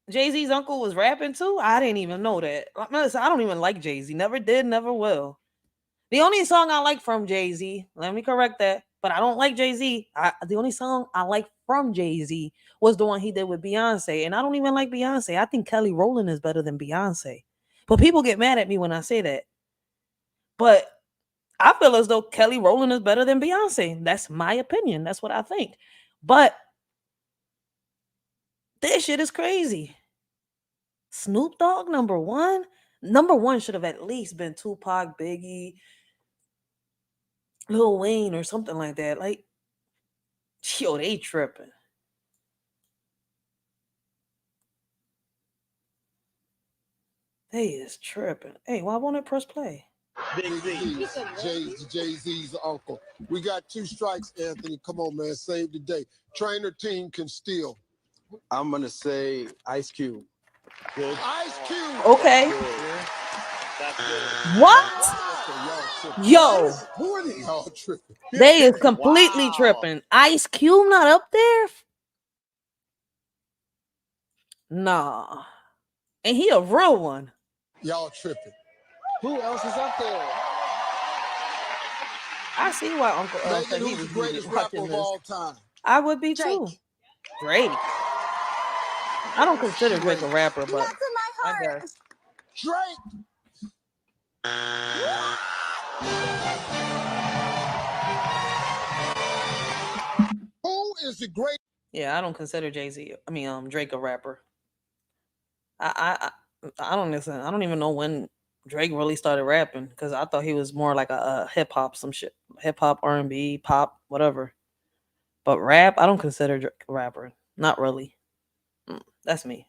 S1: Jay-Z's uncle was rapping too? I didn't even know that. Listen, I don't even like Jay-Z. Never did, never will. The only song I like from Jay-Z, let me correct that, but I don't like Jay-Z. The only song I like from Jay-Z was the one he did with Beyonce, and I don't even like Beyonce. I think Kelly Rowland is better than Beyonce. But people get mad at me when I say that. But I feel as though Kelly Rowland is better than Beyonce. That's my opinion. That's what I think. But this shit is crazy. Snoop Dogg, number one? Number one should have at least been Tupac, Biggie, Lil Wayne, or something like that. Like, yo, they tripping. They is tripping. Hey, why won't it press play?
S17: Big Z, Jay-Z's uncle. We got 2 strikes, Anthony. Come on, man, save the day. Trainer team can steal.
S20: I'm gonna say Ice Cube.
S17: Good. Ice Cube.
S1: Okay.
S19: That's good.
S1: What? Yo.
S17: Who are y'all tripping?
S1: They is completely tripping. Ice Cube not up there? Nah. And he a real one.
S17: Y'all tripping.
S20: Who else is up there?
S1: I see why Uncle Earl said he was the greatest rapper of all time. I would be too. Drake. I don't consider Drake a rapper, but I guess.
S17: Drake. Who is the great?
S1: Yeah, I don't consider Drake a rapper. I don't listen. I don't even know when Drake really started rapping because I thought he was more like a hip hop, some shit, hip hop, R&B, pop, whatever. But rap, I don't consider Drake a rapper. Not really. That's me.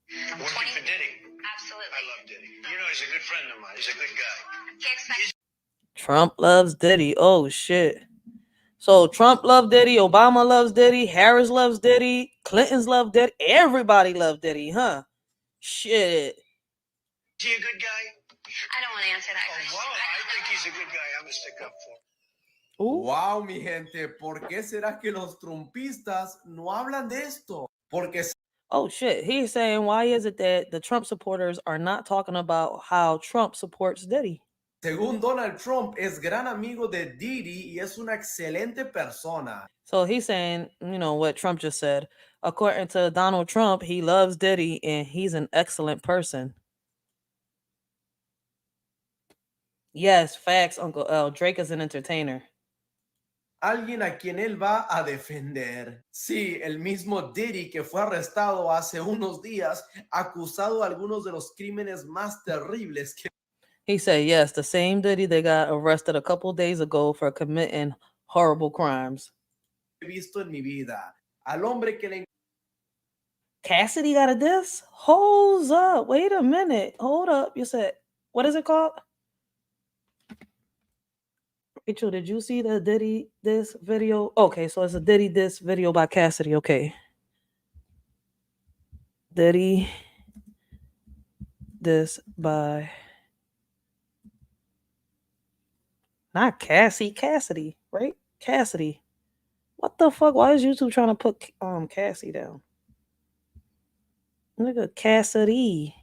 S21: Working for Diddy. Absolutely. I love Diddy. You know, he's a good friend of mine. He's a good guy.
S1: Trump loves Diddy. Oh shit. So Trump loves Diddy, Obama loves Diddy, Harris loves Diddy, Clinton's love Diddy, everybody loves Diddy, huh? Shit.
S21: Is he a good guy? I don't want to answer that question. Well, I think he's a good guy. I'm going to stick up for him.
S22: Wow, mi gente, ¿por qué será que los trumpistas no hablan de esto? Porque
S1: oh shit, he's saying why is it that the Trump supporters are not talking about how Trump supports Diddy?
S22: según Donald Trump es gran amigo de Diddy y es una excelente persona.
S1: So he's saying, you know, what Trump just said. According to Donald Trump, he loves Diddy and he's an excellent person. Yes, facts, Uncle L. Drake is an entertainer.
S22: Alguien a quien él va a defender. Sí, el mismo Diddy que fue arrestado hace unos días, acusado de algunos de los crímenes más terribles que...
S1: He said, yes, the same Diddy that got arrested a couple days ago for committing horrible crimes.
S22: he visto en mi vida. Al hombre que le...
S1: Cassidy got a diss? Hold up. Wait a minute. Hold up. You said, what is it called? Rachel, did you see the Diddy diss video? Okay, so it's a Diddy diss video by Cassidy. Okay. Diddy diss by... Not Cassie, Cassidy, right? Cassidy. What the fuck? Why is YouTube trying to put Cassie down? Look at Cassidy.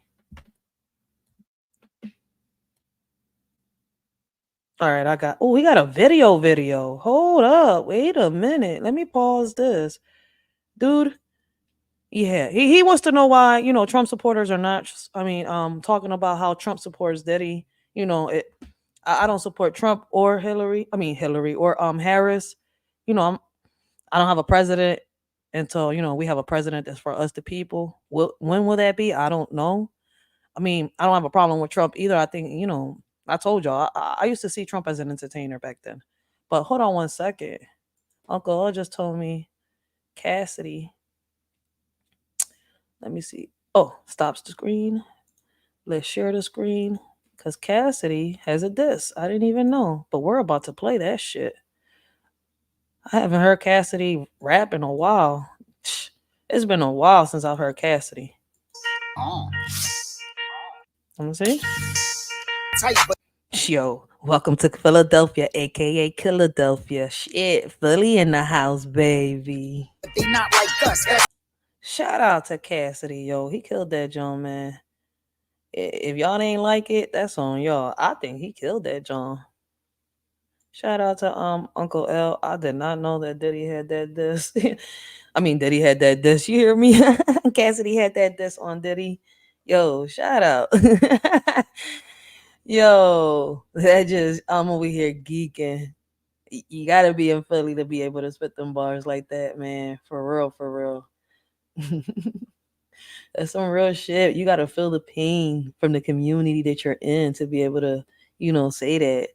S1: All right, I got... Oh, we got a video. Hold up. Wait a minute. Let me pause this. Dude, yeah, he wants to know why, you know, Trump supporters are not... talking about how Trump supports Diddy. You know, I don't support Trump or Hillary or Harris. You know, I don't have a president until, you know, we have a president that's for us the people. When will that be? I don't know. I mean, I don't have a problem with Trump either. I think, you know, I told y'all, I used to see Trump as an entertainer back then. But hold on one second. Uncle just told me Cassidy. Let me see. Oh, stops the screen. Let's share the screen. Because Cassidy has a diss. I didn't even know. But we're about to play that shit. I haven't heard Cassidy rap in a while. It's been a while since I've heard Cassidy. Let me see. Yo, welcome to Philadelphia, aka Philadelphia. Shit, Philly in the house, baby. They not like us. Shout out to Cassidy, yo. He killed that John, man. If y'all ain't like it, that's on y'all. I think he killed that John. Shout out to Uncle L. I did not know that Diddy had that diss. I mean, Diddy had that diss. You hear me? Cassidy had that diss on Diddy. Yo, shout out. Yo, that just I'm over here geeking. You gotta be in Philly to be able to spit them bars like that, man. For real, for real. That's some real shit. You gotta feel the pain from the community that you're in to be able to, say that.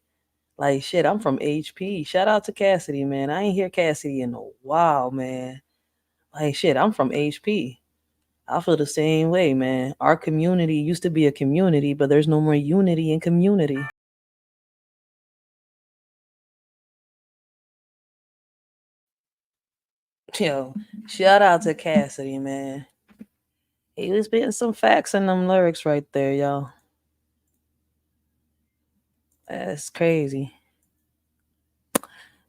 S1: Like shit, I'm from HP. Shout out to Cassidy, man. I ain't hear Cassidy in a while, man. Like shit, I'm from HP. I feel the same way, man. Our community used to be a community, but there's no more unity in community. Yo, shout out to Cassidy, man. He was spitting some facts in them lyrics right there, y'all. That's crazy.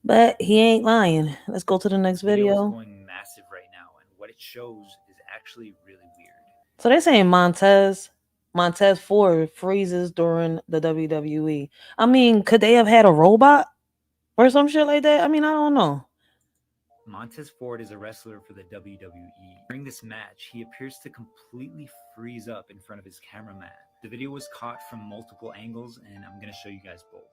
S1: But he ain't lying. Let's go to the next video.
S2: Going massive right now, and what it shows is actually really weird.
S1: So they're saying Montez Ford freezes during the WWE. I mean, could they have had a robot or some shit like that? I mean, I don't know.
S2: Montez Ford is a wrestler for the WWE. During this match, he appears to completely freeze up in front of his cameraman. The video was caught from multiple angles, and I'm going to show you guys both.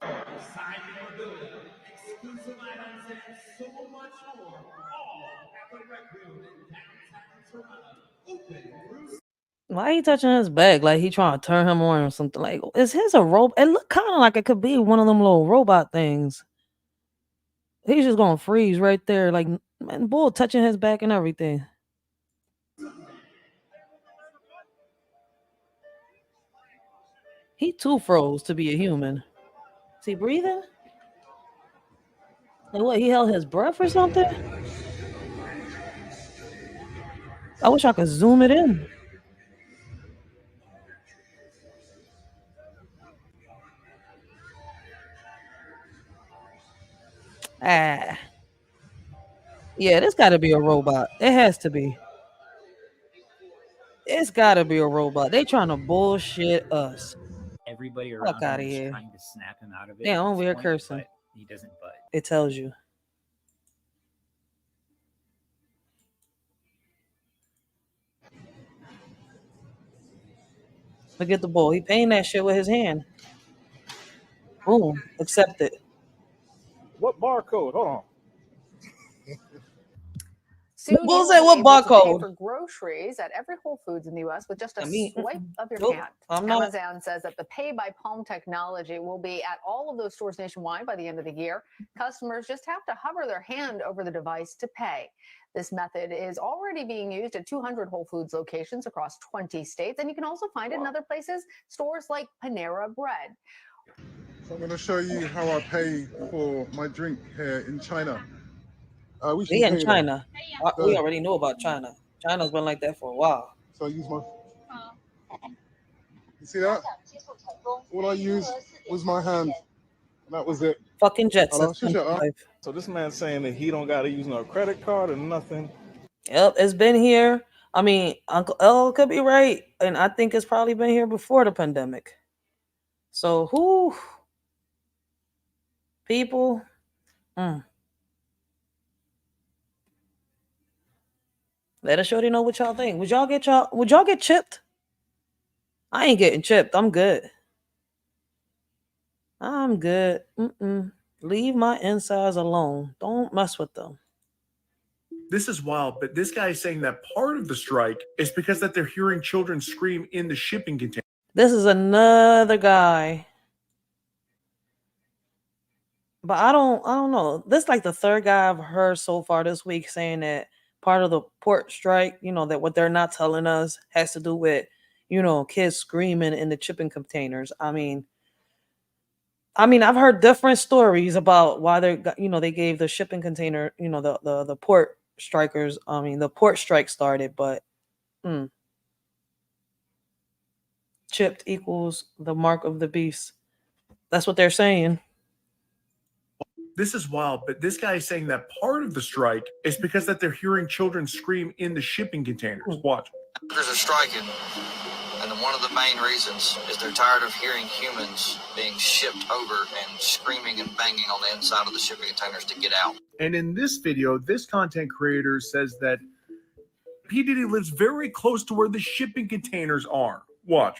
S2: Exclusive items and so much more, all at the Rec Room in downtown Toronto.
S1: Why he touching his back like he trying to turn him on or something? Like, is his a robot? It look kind of like it could be one of them little robot things. He's just gonna freeze right there, like man, bull touching his back and everything. He too froze to be a human. Is he breathing? Like what? He held his breath or something? I wish I could zoom it in. Ah. Yeah, this gotta be a robot. It has to be. It's gotta be a robot. They trying to bullshit us.
S2: Everybody
S1: Fuck
S2: around
S1: outta
S2: him is
S1: here.
S2: trying to snap him out of it.
S1: Damn,
S2: at
S1: I'm
S2: this
S1: weird
S2: point,
S1: cursing.
S2: but he doesn't budge.
S1: It tells you. Look at the bull. He paying that shit with his hand. Boom. Accept it.
S3: What barcode? Hold on.
S23: Soon
S1: Bull
S23: you
S1: said
S23: will be
S1: what
S23: able to pay
S1: barcode?
S23: for groceries at every Whole Foods in the U.S. with just a
S1: I mean,
S23: swipe of your
S1: nope,
S23: hand.
S1: I'm not.
S23: Amazon says that the Pay by Palm technology will be at all of those stores nationwide by the end of the year. Customers just have to hover their hand over the device to pay. This method is already being used at 200 Whole Foods locations across 20 states, and you can also find it in other places, stores like Panera Bread.
S24: So I'm going to show you how I pay for my drink here in China. Which
S1: We in
S24: pay
S1: China.
S24: there?
S1: We already know about China. China's been like that for a while.
S24: So I use my. You see that? All I used was my hand. And that was it.
S1: Fucking jet
S24: Hello?
S1: system.
S3: So this man's saying that he don't got to use no credit card or nothing.
S1: Yep, it's been here. I mean, Uncle L could be right, and I think it's probably been here before the pandemic. So who people? Let us shorty know what y'all think. Would y'all get chipped? I ain't getting chipped. I'm good. I'm good. Leave my insides alone. Don't mess with them.
S25: This is wild, but this guy is saying that part of the strike is because that they're hearing children scream in the shipping container.
S1: This is another guy. But I don't know. This is like the third guy I've heard so far this week saying that part of the port strike, that what they're not telling us has to do with, kids screaming in the shipping containers. I mean, I've heard different stories about why they gave the shipping container, the port strikers. I mean, the port strike started, but mm, chipped equals the mark of the beast. That's what they're saying.
S25: This is wild, but this guy is saying that part of the strike is because that they're hearing children scream in the shipping containers. Watch.
S4: Workers are striking, and one of the main reasons is they're tired of hearing humans being shipped over and screaming and banging on the inside of the shipping containers to get out.
S25: And in this video, this content creator says that P. Diddy lives very close to where the shipping containers are. Watch.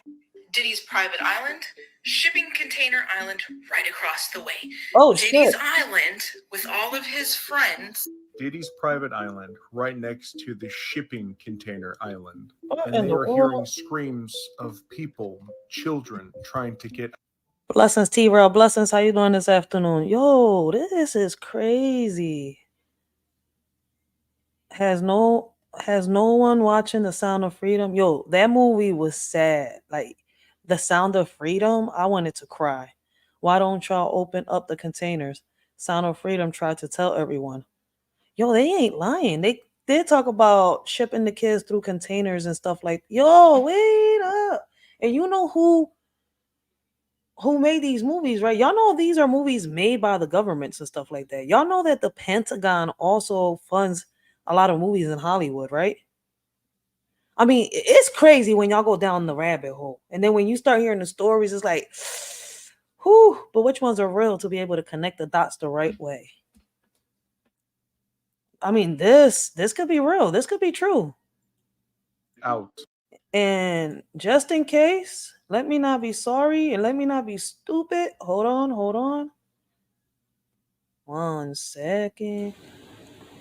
S5: Diddy's private island, shipping container island right across the way.
S1: Oh,
S5: Diddy's
S1: shit.
S5: island with all of his friends.
S25: Diddy's private island right next to the shipping container island.
S1: What
S25: And
S1: in
S25: they
S1: the
S25: are hearing
S1: world?
S25: screams of people, children trying to get
S1: Blessings, T-Rail. Blessings. How you doing this afternoon? Yo, this is crazy. Has no one watching The Sound of Freedom? Yo, that movie was sad. Like The Sound of Freedom, I wanted to cry. Why don't y'all open up the containers? Sound of Freedom tried to tell everyone. Yo, they ain't lying. They did talk about shipping the kids through containers and stuff like. Yo, wait up. And you know who made these movies, right? Y'all know these are movies made by the governments and stuff like that. Y'all know that the Pentagon also funds a lot of movies in Hollywood, right? I mean, it's crazy when y'all go down the rabbit hole. And then when you start hearing the stories, it's like, whew, but which ones are real to be able to connect the dots the right way? I mean, this could be real. This could be true.
S25: out.
S1: And just in case, let me not be sorry and let me not be stupid. Hold on. 1 second.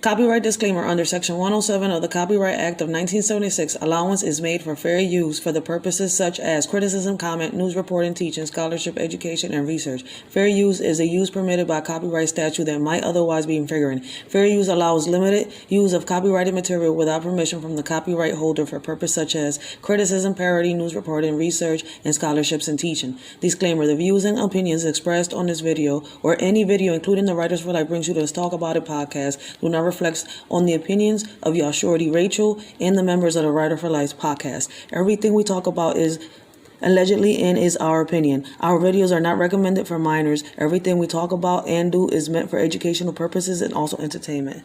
S1: Copyright disclaimer. Under Section 107 of the Copyright Act of 1976, allowance is made for fair use for the purposes such as criticism, comment, news reporting, teaching, scholarship, education, and research. Fair use is a use permitted by copyright statute that might otherwise be infringing. Fair use allows limited use of copyrighted material without permission from the copyright holder for purposes such as criticism, parody, news reporting, research, and scholarships and teaching. Disclaimer. The views and opinions expressed on this video or any video, including the Writers for Life Brings You to Let's Talk About It podcast, do not reflects on the opinions of your shorty Racheal and the members of the Writer for Life podcast. Everything we talk about is allegedly and is our opinion. Our videos are not recommended for minors. Everything we talk about and do is meant for educational purposes and also entertainment.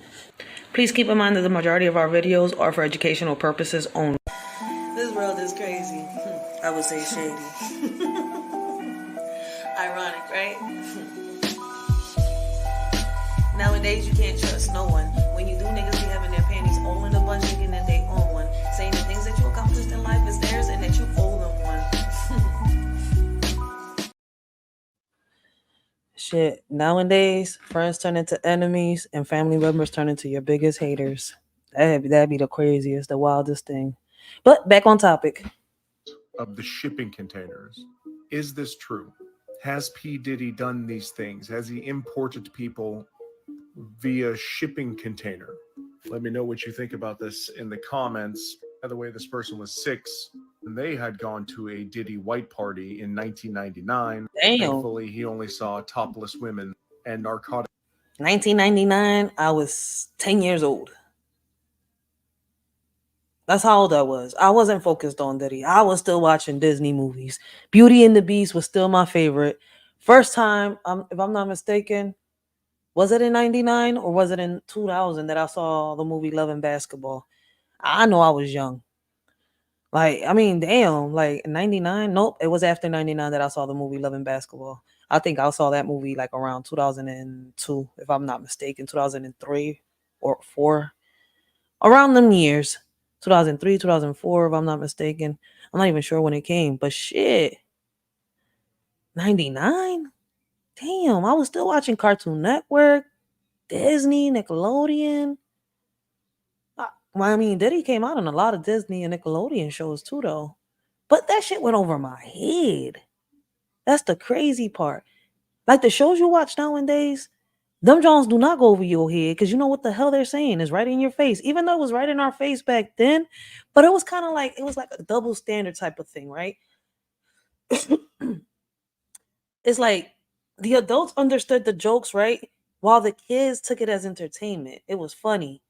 S1: Please keep in mind that the majority of our videos are for educational purposes only. This world is crazy. I would say shady. Ironic, right? Nowadays, you can't trust no one. When you do, niggas be having their panties all in a bunch, thinking that they own one. Saying the things that you accomplished in life is theirs and that you owe them one. Shit. Nowadays, friends turn into enemies and family members turn into your biggest haters. That'd be the craziest, the wildest thing. But back on topic.
S25: Of the shipping containers. Is this true? Has P. Diddy done these things? Has he imported people via shipping container? Let me know what you think about this in the comments. By the way, this person was 6 and they had gone to a Diddy white party in 1999.
S1: Damn.
S25: Thankfully, he only saw topless women and narcotics.
S1: 1999, I was 10 years old. That's how old I was. I wasn't focused on Diddy. I was still watching Disney movies. Beauty and the Beast was still my favorite. First time, if I'm not mistaken, was it in 99 or was it in 2000 that I saw the movie Love and Basketball? I know I was young. Like, I mean, damn, like 99? Nope, it was after 99 that I saw the movie Love and Basketball. I think I saw that movie like around 2002, if I'm not mistaken, 2003 or 4. Around them years, 2003, 2004, if I'm not mistaken. I'm not even sure when it came, but shit. 99? Damn, I was still watching Cartoon Network, Disney, Nickelodeon. I mean, Diddy came out on a lot of Disney and Nickelodeon shows too, though. But that shit went over my head. That's the crazy part. Like the shows you watch nowadays, Them Jones do not go over your head because you know what the hell they're saying is right in your face. Even though it was right in our face back then, but it was kind of like it was like a double standard type of thing, right? It's like the adults understood the jokes, right? While the kids took it as entertainment. It was funny.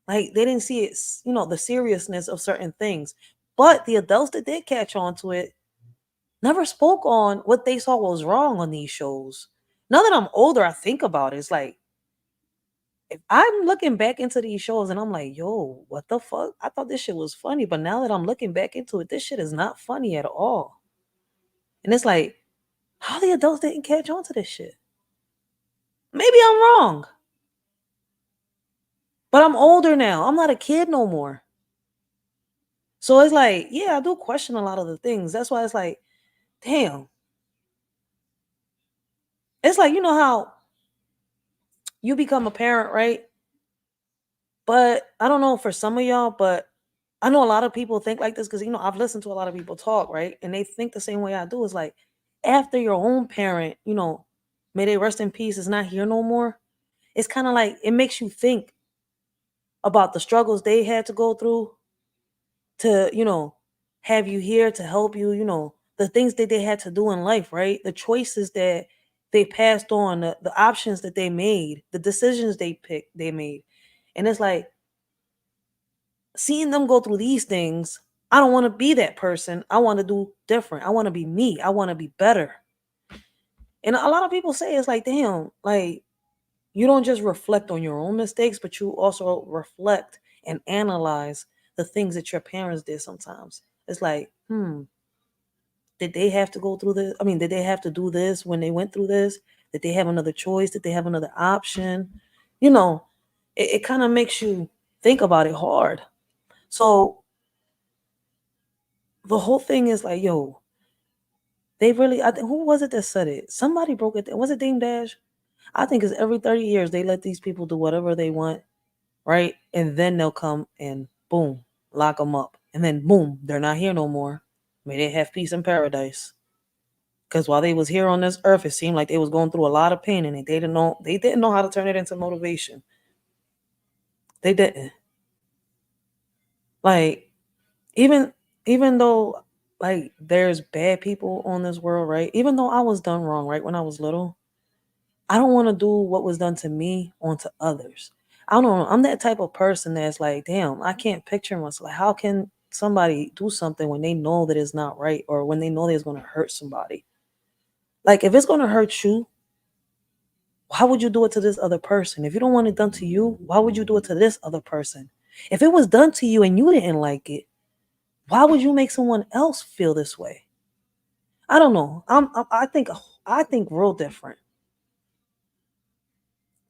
S1: Like they didn't see it, the seriousness of certain things. But the adults that did catch on to it never spoke on what they saw was wrong on these shows. Now that I'm older, I think about it. It's like if I'm looking back into these shows and I'm like, yo, what the fuck? I thought this shit was funny, but now that I'm looking back into it, this shit is not funny at all. And it's like, how the adults didn't catch on to this shit? Maybe I'm wrong. But I'm older now. I'm not a kid no more. So it's like, yeah, I do question a lot of the things. That's why it's like, damn. It's like, you know how you become a parent, right? But I don't know for some of y'all, but I know a lot of people think like this because, I've listened to a lot of people talk, right? And they think the same way I do. It's like, after your own parent, may they rest in peace, is not here no more. It's kind of like, it makes you think about the struggles they had to go through to, have you here to help you, the things that they had to do in life, right? The choices that they passed on, the options that they made, the decisions they made. And it's like, seeing them go through these things, I don't want to be that person. I want to do different. I want to be me. I want to be better. And a lot of people say it's like, damn, like you don't just reflect on your own mistakes, but you also reflect and analyze the things that your parents did sometimes. It's like, did they have to go through this? I mean, did they have to do this when they went through this? Did they have another choice? Did they have another option? It kind of makes you think about it hard. So the whole thing is like, yo, they really, I think, who was it that said it? Somebody broke it. Was it Dame Dash? I think it's every 30 years they let these people do whatever they want, right? And then they'll come and boom, lock them up. And then boom, they're not here no more. May they have peace in paradise. Because while they was here on this earth, it seemed like they was going through a lot of pain and they didn't know how to turn it into motivation. They didn't. Like, even though like there's bad people on this world, right? Even though I was done wrong, right, when I was little, I don't want to do what was done to me onto others. I don't know. I'm that type of person that's like, damn, I can't picture myself. Like, how can somebody do something when they know that it's not right or when they know that it's going to hurt somebody? Like, if it's going to hurt you, why would you do it to this other person? If you don't want it done to you, why would you do it to this other person? If it was done to you and you didn't like it, why would you make someone else feel this way? I don't know. I think real different.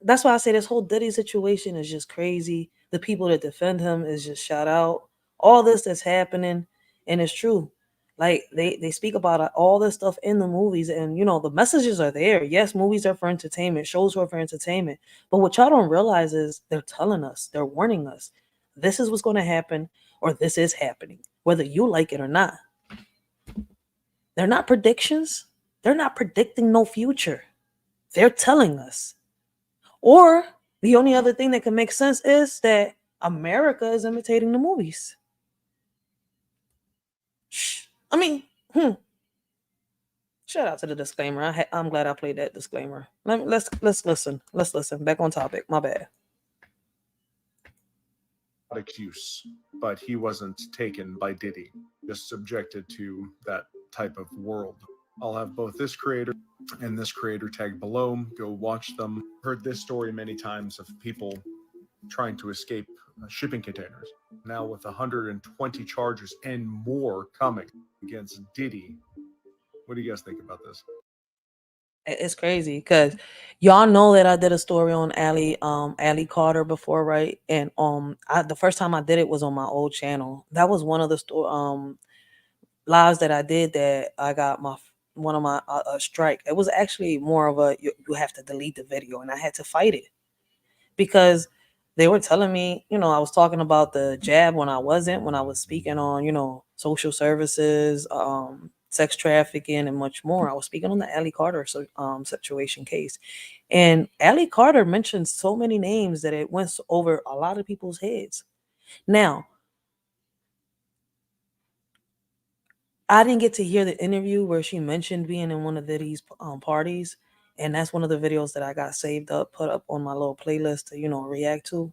S1: That's why I say this whole Diddy situation is just crazy. The people that defend him is just shot out. All this that's happening, and it's true. Like they speak about all this stuff in the movies, and the messages are there. Yes, movies are for entertainment, shows are for entertainment. But what y'all don't realize is they're telling us, they're warning us. This is what's going to happen, or this is happening, whether you like it or not. They're not predictions. They're not predicting no future. They're telling us. Or the only other thing that can make sense is that America is imitating the movies. I mean, shout out to the disclaimer. I'm glad I played that disclaimer. Let's listen. Let's listen. Back on topic. My bad.
S25: Use, but he wasn't taken by Diddy, just subjected to that type of world. I'll have both this creator and this creator tag below. Go watch them. Heard this story many times of people trying to escape shipping containers. Now with 120 charges and more coming against Diddy. What do you guys think about this?
S1: It's crazy because y'all know that I did a story on Ali Carter before, right? And the first time I did it was on my old channel. That was one of the lives that I did that I got one of my strike. It was actually more of a you have to delete the video, and I had to fight it because they were telling me, I was talking about the jab when I wasn't, when I was speaking on, social services, sex trafficking, and much more. I was speaking on the Allie Carter situation case, and Allie Carter mentioned so many names that it went over a lot of people's heads. Now, I didn't get to hear the interview where she mentioned being in one of Diddy's parties, and that's one of the videos that I got saved up, put up on my little playlist to react to.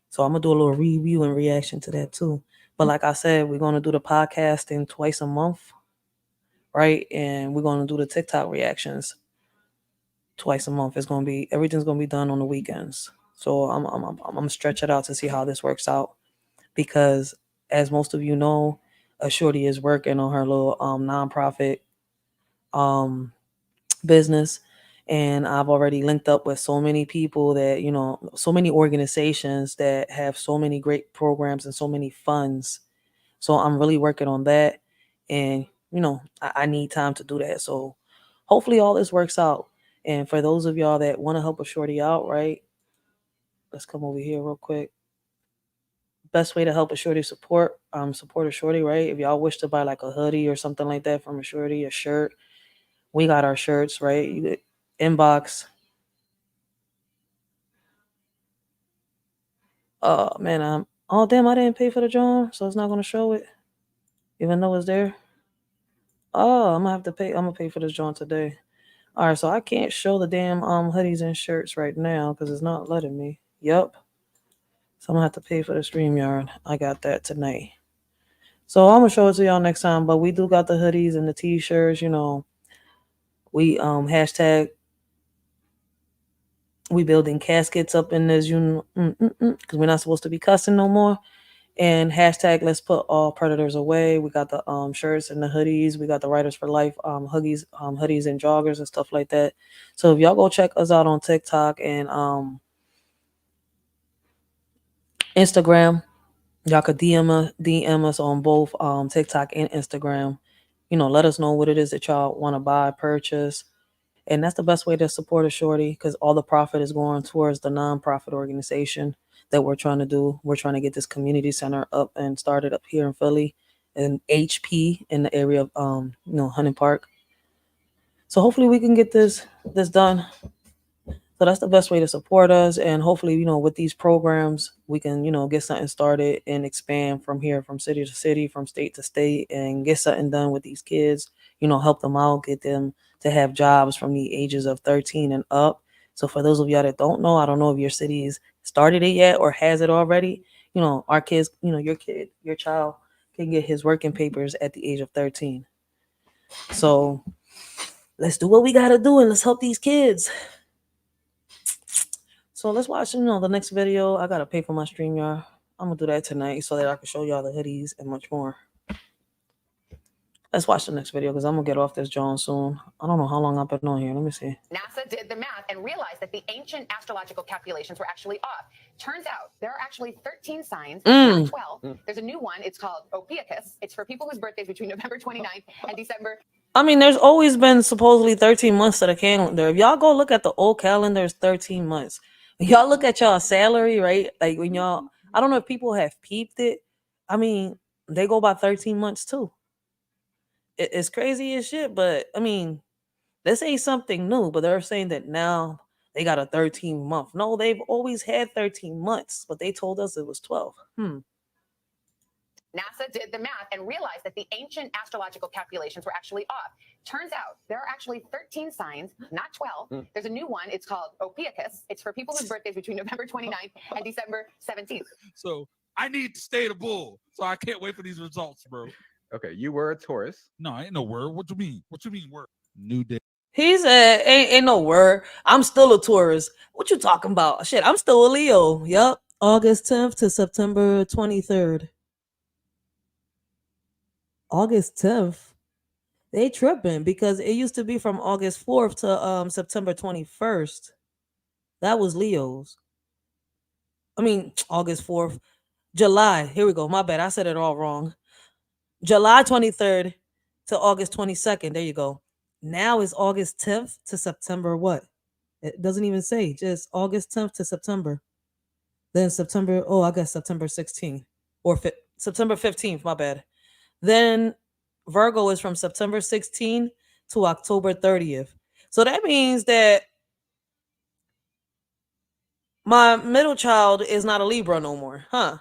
S1: So I'm gonna do a little review and reaction to that too. But like I said, we're gonna do the podcasting twice a month, right? And we're gonna do the TikTok reactions twice a month. It's gonna be everything's gonna be done on the weekends. So I'm gonna stretch it out to see how this works out because, as most of you know, a shorty is working on her little nonprofit um business, and I've already linked up with so many people that so many organizations that have so many great programs and so many funds. So I'm really working on that, and I need time to do that. So hopefully all this works out. And for those of y'all that want to help a shorty out, right? Let's come over here real quick. Best way to help a shorty support a shorty, right? If y'all wish to buy like a hoodie or something like that from a shorty, a shirt, we got our shirts, right? You could inbox. Oh man, oh damn, I didn't pay for the John, so it's not gonna show it, even though it's there. Oh, I'm gonna have to pay. I'm gonna pay for this John today. All right, so I can't show the damn hoodies and shirts right now because it's not letting me. Yup. So I'm gonna have to pay for the StreamYard. I got that tonight. So I'm gonna show it to y'all next time. But we do got the hoodies and the t-shirts. We hashtag we building caskets up in this because we're not supposed to be cussing no more. And hashtag let's put all predators away. We got the shirts and the hoodies. We got the Writers for Life hoodies and joggers and stuff like that. So if y'all go check us out on TikTok and Instagram, y'all could DM us on both TikTok and Instagram. Let us know what it is that y'all want to buy, purchase. And that's the best way to support a shorty because all the profit is going towards the nonprofit organization that we're trying to do. We're trying to get this community center up and started up here in Philly and HP in the area of Hunting Park. So hopefully we can get this done. So that's the best way to support us. And hopefully, with these programs, we can, get something started and expand from here, from city to city, from state to state, and get something done with these kids, help them out, get them to have jobs from the ages of 13 and up. So for those of y'all that don't know, I don't know if your city has started it yet or has it already. Our kids, your child can get his working papers at the age of 13. So let's do what we got to do and let's help these kids. So let's watch, the next video. I gotta pay for my StreamYard. I'm gonna do that tonight so that I can show y'all the hoodies and much more. Let's watch the next video because I'm gonna get off this John soon. I don't know how long I've been on here. Let me see.
S6: NASA did the math and realized that the ancient astrological calculations were actually off. Turns out there are actually 13 signs, not 12. There's a new one. It's called Ophiuchus. It's for people whose birthdays between November 29th and December.
S1: I mean, there's always been supposedly 13 months to the calendar. If y'all go look at the old calendar, it's 13 months. Y'all look at y'all salary, right? Like when y'all, I don't know if people have peeped it. I mean, they go by 13 months too. It's crazy as shit, but I mean, this ain't something new, but they're saying that now they got a 13 month. No, they've always had 13 months, but they told us it was 12.
S6: NASA did the math and realized that the ancient astrological calculations were actually off. Turns out there are actually 13 signs, not 12. There's a new one. It's called Ophiuchus. It's for people whose birthdays between November 29th and December 17th.
S7: So I need to stay the bull. So I can't wait for these results, bro.
S8: Okay, you were a Taurus.
S7: No, I ain't no word. What you mean? What you mean word? New day.
S1: He said, ain't no word. I'm still a Taurus. What you talking about? Shit, I'm still a Leo. Yup. August 10th to September 23rd. August 10th. They tripping because it used to be from August 4th to September 21st. That was Leo's. I mean, August 4th. July. Here we go. My bad. I said it all wrong. July 23rd to August 22nd. There you go. Now is August 10th to September what? It doesn't even say. Just August 10th to September. Then September, I guess September 16th. Or September 15th, my bad. Then Virgo is from September 16th to October 30th. So that means that my middle child is not a Libra no more, huh?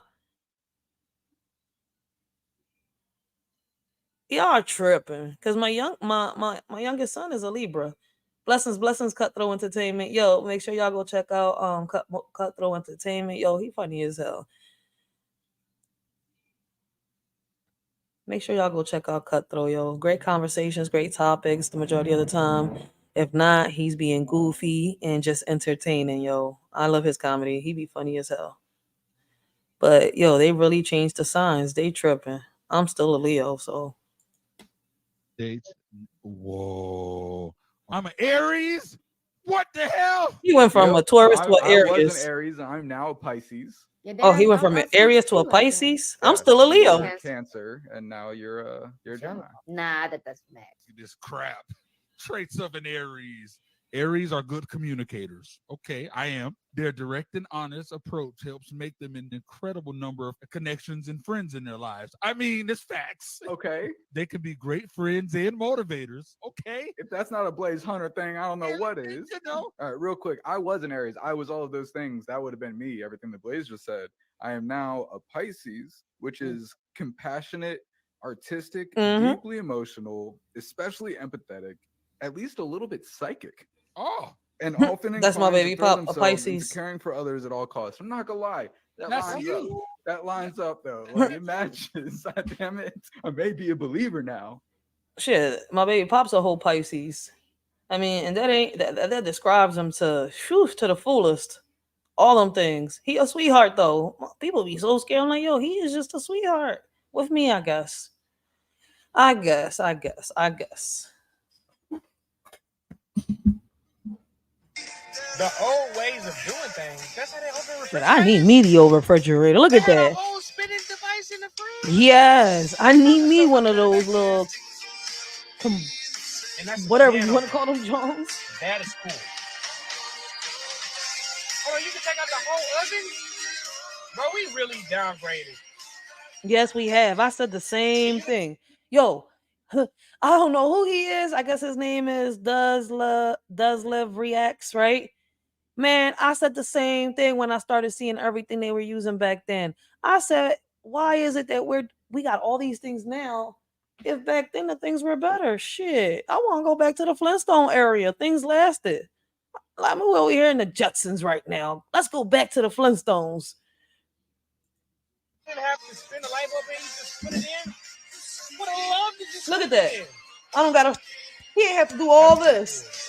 S1: Y'all are tripping. Cause my youngest son is a Libra. Blessings, Cutthroat Entertainment. Yo, make sure y'all go check out Cutthroat Entertainment. Yo, he funny as hell. Make sure y'all go check out Cutthroat, yo. Great conversations, great topics the majority of the time. If not, he's being goofy and just entertaining, yo. I love his comedy. He be funny as hell. But yo, they really changed the signs. They tripping. I'm still a Leo, so
S7: Dates. Whoa. I'm an Aries. What the hell?
S1: he went from a Taurus to an
S8: I was an
S1: Aries.
S8: Aries. I'm now a Pisces.
S1: Oh, he went from an Aries to a Pisces. I'm still a Leo.
S8: You're Cancer, and now you're a Gemini.
S6: Nah, that doesn't match.
S7: This crap. Traits of an Aries. Aries are good communicators. Okay, I am. Their direct and honest approach helps make them an incredible number of connections and friends in their lives. I mean, it's facts.
S8: Okay.
S7: They can be great friends and motivators. Okay.
S8: If that's not a Blaze Hunter thing, I don't know what is.
S7: You know?
S8: All right, real quick. I was an Aries. I was all of those things. That would have been me, everything that Blaze just said. I am now a Pisces, which is compassionate, artistic, deeply emotional, especially empathetic, at least a little bit psychic.
S7: Oh.
S8: And often
S1: that's my baby
S8: to throw
S1: pop, a
S8: themselves into
S1: Pisces.
S8: caring for others at all costs. I'm not gonna lie. That
S7: That's
S8: lines
S7: you.
S8: up. That lines up though. Like it matches. Damn it. I may be a believer now.
S1: Shit, my baby pop's a whole Pisces. I mean, and that ain't that describes him to the fullest. All them things. He a sweetheart though. People be so scared. I'm like, yo, he is just a sweetheart. With me, I guess. I guess.
S9: The old ways of doing things. That's how they open
S1: But I need me the old refrigerator. Look at that.
S9: whole spinning device in the fridge.
S1: Yes, I need me one of those little,
S9: And that's
S1: whatever you want to call them, Jones.
S9: That is cool. Oh, you can take out the whole oven? Bro, we really downgraded.
S1: Yes, we have. I said the same thing. Yo, I don't know who he is. I guess his name is Does Live Reacts, right? Man, I said the same thing when I started seeing everything they were using back then. I said, why is it that we got all these things now? If back then the things were better, shit. I want to go back to the Flintstone area. Things lasted. I mean, we're over here in the Jetsons right now. Let's go back to the Flintstones.
S9: You didn't have to spin the light bulb and you just put it in. What a love did you
S1: Look at that. I don't gotta. He ain't have to do all this.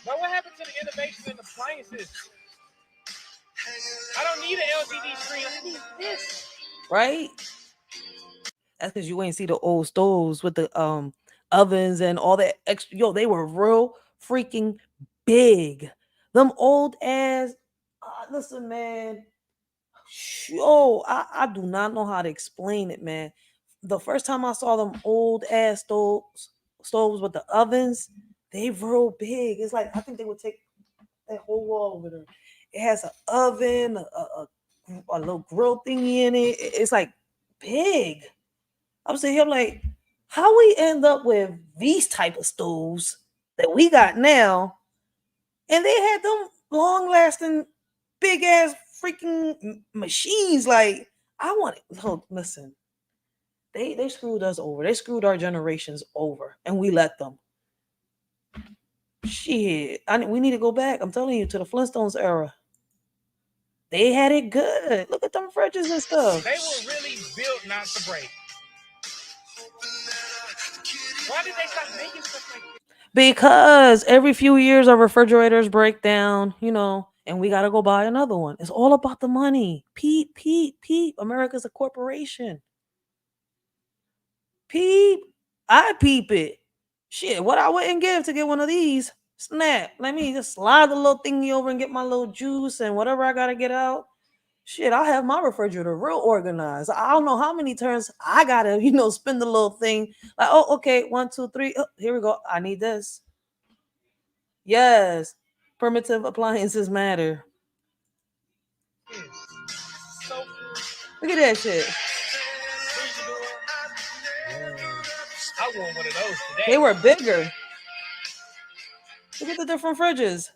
S9: But what happened to the innovation in appliances? I don't need an LCD screen. I need this.
S1: Right? That's because you ain't see the old stoves with the ovens and all that extra. Yo, they were real freaking big. Them old ass. Listen, man. Yo, I do not know how to explain it, man. The first time I saw them old ass stoves with the ovens, they real big. It's like I think they would take that whole wall over there. It has an oven, a little grill thingy in it. It's like big. I'm sitting here like, how we end up with these type of stoves that we got now, and they had them long lasting, big ass freaking machines. Like I want it. Look, listen. They screwed us over. They screwed our generations over, and we let them. Shit, we need to go back. I'm telling you, to the Flintstones era. They had it good. Look at them fridges and stuff.
S9: They were really built not to break. Why did they stop making stuff like this?
S1: Because every few years our refrigerators break down, and we gotta go buy another one. It's all about the money. Peep. America's a corporation. Peep. I peep it. Shit, what I wouldn't give to get one of these. Snap. Let me just slide the little thingy over and get my little juice and whatever I gotta get out. Shit, I have my refrigerator real organized. I don't know how many turns I gotta, spin the little thing. Like, oh, okay, 1, 2, 3. Oh, here we go. I need this. Yes, primitive appliances matter. Look at that shit.
S9: want one of those today.
S1: They were bigger. Look at the different fridges.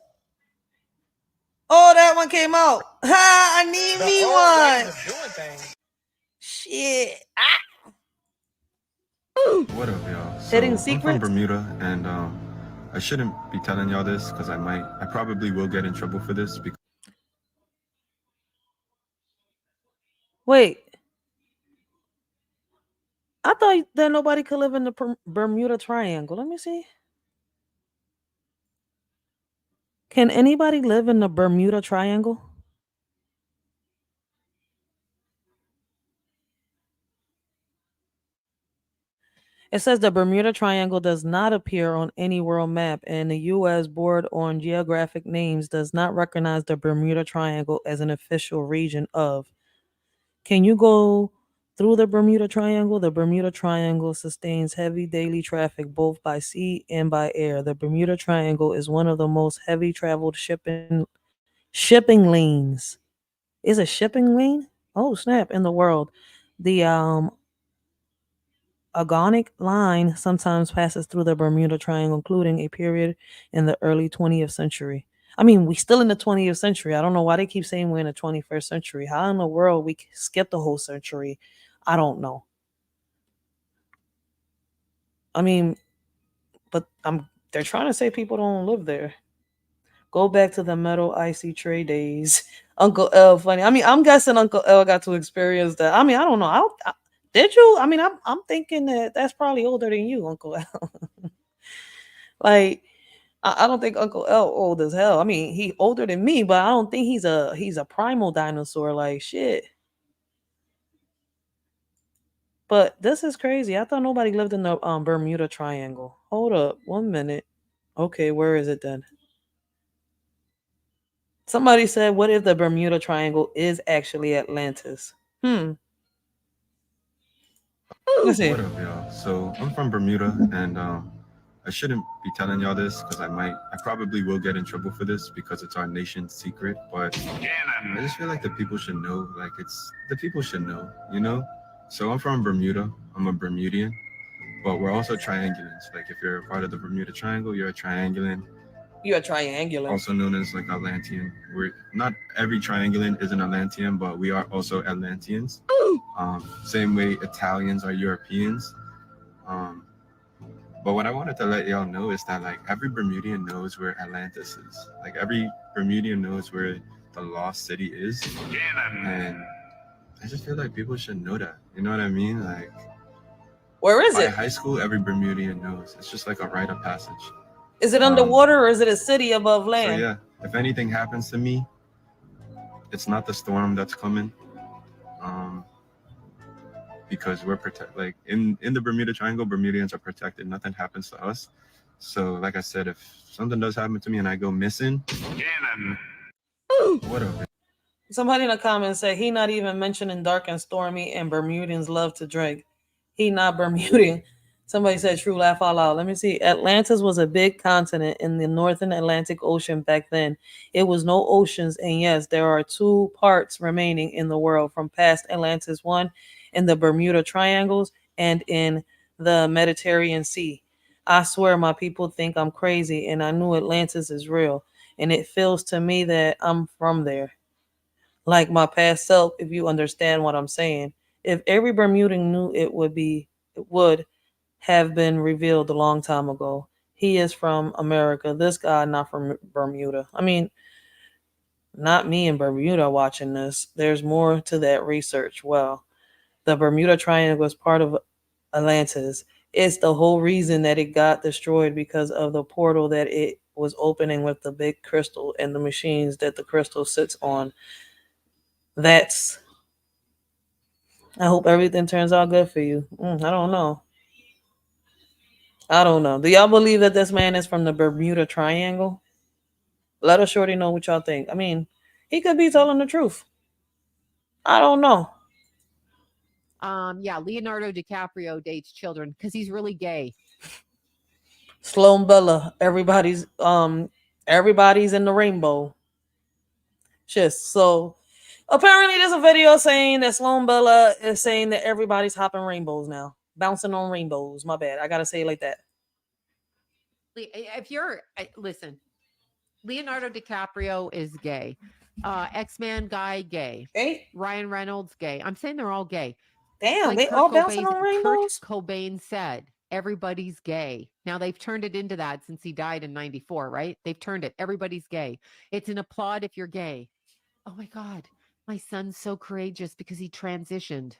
S1: Oh, that one came out. Ha! I need me one.
S9: Doing things.
S1: Shit.
S10: What up, y'all?
S1: Hitting
S10: I'm from
S1: secrets?
S10: Bermuda, and I shouldn't be telling y'all this because I probably will get in trouble for this. Because
S1: Wait. I thought that nobody could live in the Bermuda Triangle. Let me see. Can anybody live in the Bermuda Triangle? It says the Bermuda Triangle does not appear on any world map, and the U.S. Board on Geographic Names does not recognize the Bermuda Triangle as an official region of. Can you go through the Bermuda Triangle? The Bermuda Triangle sustains heavy daily traffic both by sea and by air. The Bermuda Triangle is one of the most heavy traveled shipping lanes. Is a shipping lane? Oh snap! In the world, the Agonic line sometimes passes through the Bermuda Triangle, including a period in the early 20th century. I mean, we still in the 20th century. I don't know why they keep saying we're in the 21st century. How in the world we skip the whole century? I don't know. I mean, but they're trying to say people don't live there. Go back to the metal icy tray days. Uncle L, funny. I mean, I'm guessing Uncle L got to experience that. I mean, I don't know. Did you? I mean, I'm thinking that that's probably older than you, Uncle L. Like, I don't think Uncle L old as hell. I mean, he older than me, but I don't think he's a primal dinosaur. Like shit. But this is crazy. I thought nobody lived in the Bermuda Triangle. Hold up, 1 minute. Okay, where is it then? Somebody said, "What if the Bermuda Triangle is actually Atlantis?" Let's see.
S10: what up, y'all? So I'm from Bermuda, and I shouldn't be telling y'all this because I probably will get in trouble for this because it's our nation's secret. But I just feel like the people should know. Like the people should know, you know. So I'm from Bermuda. I'm a Bermudian, but we're also triangulans. Like if you're a part of the Bermuda Triangle, you're a triangulan.
S1: You're a triangular.
S10: Also known as like Atlantean. We're not every triangulan is an Atlantean, but we are also Atlanteans. Same way Italians are Europeans. But what I wanted to let y'all know is that like every Bermudian knows where Atlantis is. Like every Bermudian knows where the lost city is. And I just feel like people should know that. You know what I mean? Like
S1: where is it?
S10: High school, every Bermudian knows. It's just like a rite of passage.
S1: Is it underwater or is it a city above land?
S10: So yeah, if anything happens to me, it's not the storm that's coming. Because we're like in the Bermuda Triangle, Bermudians are protected. Nothing happens to us. So like I said, if something does happen to me and I go missing, what up?
S1: Somebody in the comments said he not even mentioning dark and stormy and Bermudians love to drink. He not Bermudian. Somebody said true, laugh out loud. Let me see. Atlantis was a big continent in the northern Atlantic Ocean back then. It was no oceans, and yes, there are 2 parts remaining in the world from past Atlantis 1 in the Bermuda Triangles and in the Mediterranean Sea. I swear my people think I'm crazy, and I knew Atlantis is real, and it feels to me that I'm from there. Like my past self, if you understand what I'm saying. If every Bermudian knew it would have been revealed a long time ago. He is from America. This guy not from Bermuda. I mean, not me in Bermuda watching this. There's more to that research. Well, the Bermuda Triangle is part of Atlantis. It's the whole reason that it got destroyed because of the portal that it was opening with the big crystal and the machines that the crystal sits on. I hope everything turns out good for you. I don't know. I don't know. Do y'all believe that this man is from the Bermuda Triangle? Let us shorty know what y'all think. I mean, he could be telling the truth. I don't know.
S11: Yeah, Leonardo DiCaprio dates children because he's really gay.
S1: Sloan Bella, everybody's in the rainbow. Just so apparently there's a video saying that Sloan Bella is saying that everybody's hopping rainbows now. bouncing on rainbows. My bad. I gotta say it like that.
S11: If you're listen, Leonardo DiCaprio is gay. X-Man guy gay.
S1: Hey,
S11: Ryan Reynolds gay. I'm saying they're all gay.
S1: damn, they all bouncing on rainbows.
S11: Kurt Cobain said everybody's gay. Now they've turned it into that since he died in 94, right? They've turned it. Everybody's gay. It's an applaud if you're gay. Oh my God. My son's so courageous because he transitioned.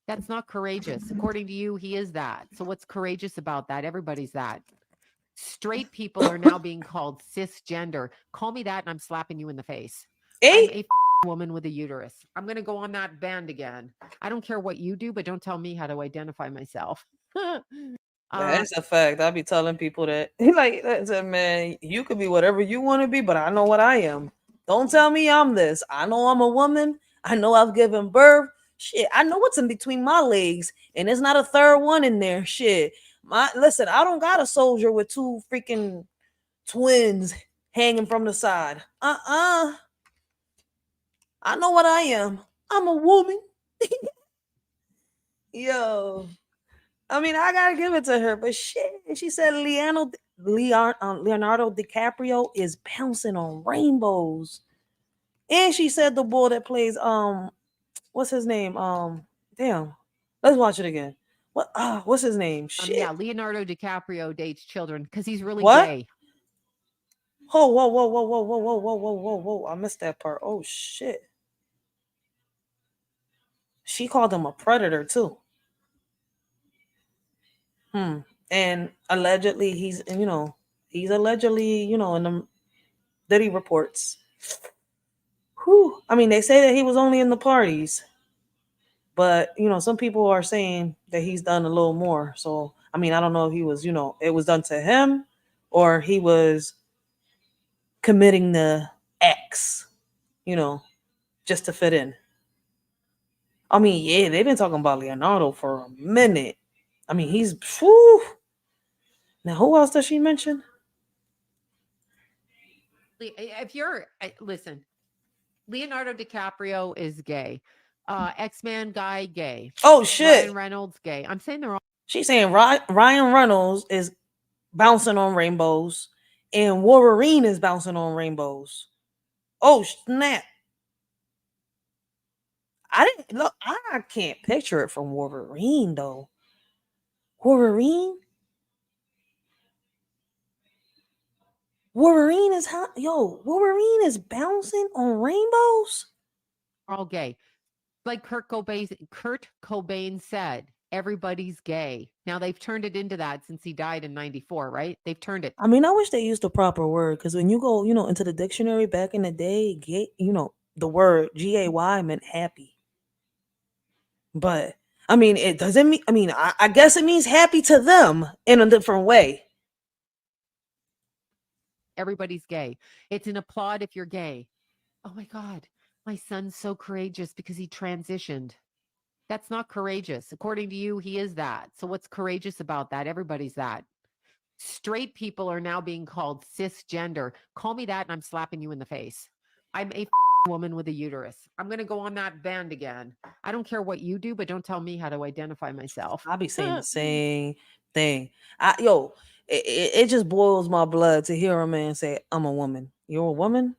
S11: That's not courageous. According to you, he is that. So what's courageous about that? Everybody's that. Straight people are now being called cisgender. Call me that and I'm slapping you in the face.
S1: Hey?
S11: I'm a woman with a uterus. I'm going to go on that band again. I don't care what you do, but don't tell me how to identify myself.
S1: That's a fact. I be telling people that. Like, man, you could be whatever you want to be, but I know what I am. Don't tell me I'm this. I know I'm a woman. I know I've given birth. Shit, I know what's in between my legs, and there's not a third one in there. Shit. Listen, I don't got a soldier with two freaking twins hanging from the side. I know what I am. I'm a woman. Yo. I mean, I gotta give it to her, but shit, she said Leonardo DiCaprio is bouncing on rainbows, and she said the boy that plays what's his name? Damn, let's watch it again. What's his name? Shit.
S11: Yeah, Leonardo DiCaprio dates children because he's really
S1: What?
S11: gay.
S1: Oh, whoa! I missed that part. Oh shit. She called him a predator too. And allegedly he's allegedly, in the Diddy reports. Whew. I mean, they say that he was only in the parties, but some people are saying that he's done a little more. So I mean, I don't know if he was, it was done to him or he was committing the acts, just to fit in. I mean, yeah, they've been talking about Leonardo for a minute. I mean, he's whew. Now, who else does she mention?
S11: If you're listen, Leonardo DiCaprio is gay. X-Man guy gay.
S1: Oh shit.
S11: Ryan Reynolds gay. I'm saying they're all.
S1: She's saying Ryan Reynolds is bouncing on rainbows and Wolverine is bouncing on rainbows. Oh snap. I can't picture it from Wolverine though. Wolverine is Wolverine is bouncing on rainbows.
S11: All gay. Like Kurt Cobain said, everybody's gay. Now they've turned it into that since he died in 94, right? They've turned it.
S1: I mean, I wish they used the proper word because when you go, into the dictionary back in the day, gay, the word gay meant happy. But I mean, it doesn't mean. I mean, I guess it means happy to them in a different way.
S11: Everybody's gay. It's an applaud if you're gay. Oh my God. My son's so courageous because he transitioned. That's not courageous. According to you, he is that. So what's courageous about that? Everybody's that. Straight people are now being called cisgender. Call me that and I'm slapping you in the face. I'm a woman with a uterus. I'm going to go on that band again. I don't care what you do, but don't tell me how to identify myself.
S1: I'll be saying the same thing. It just boils my blood to hear a man say, I'm a woman. You're a woman?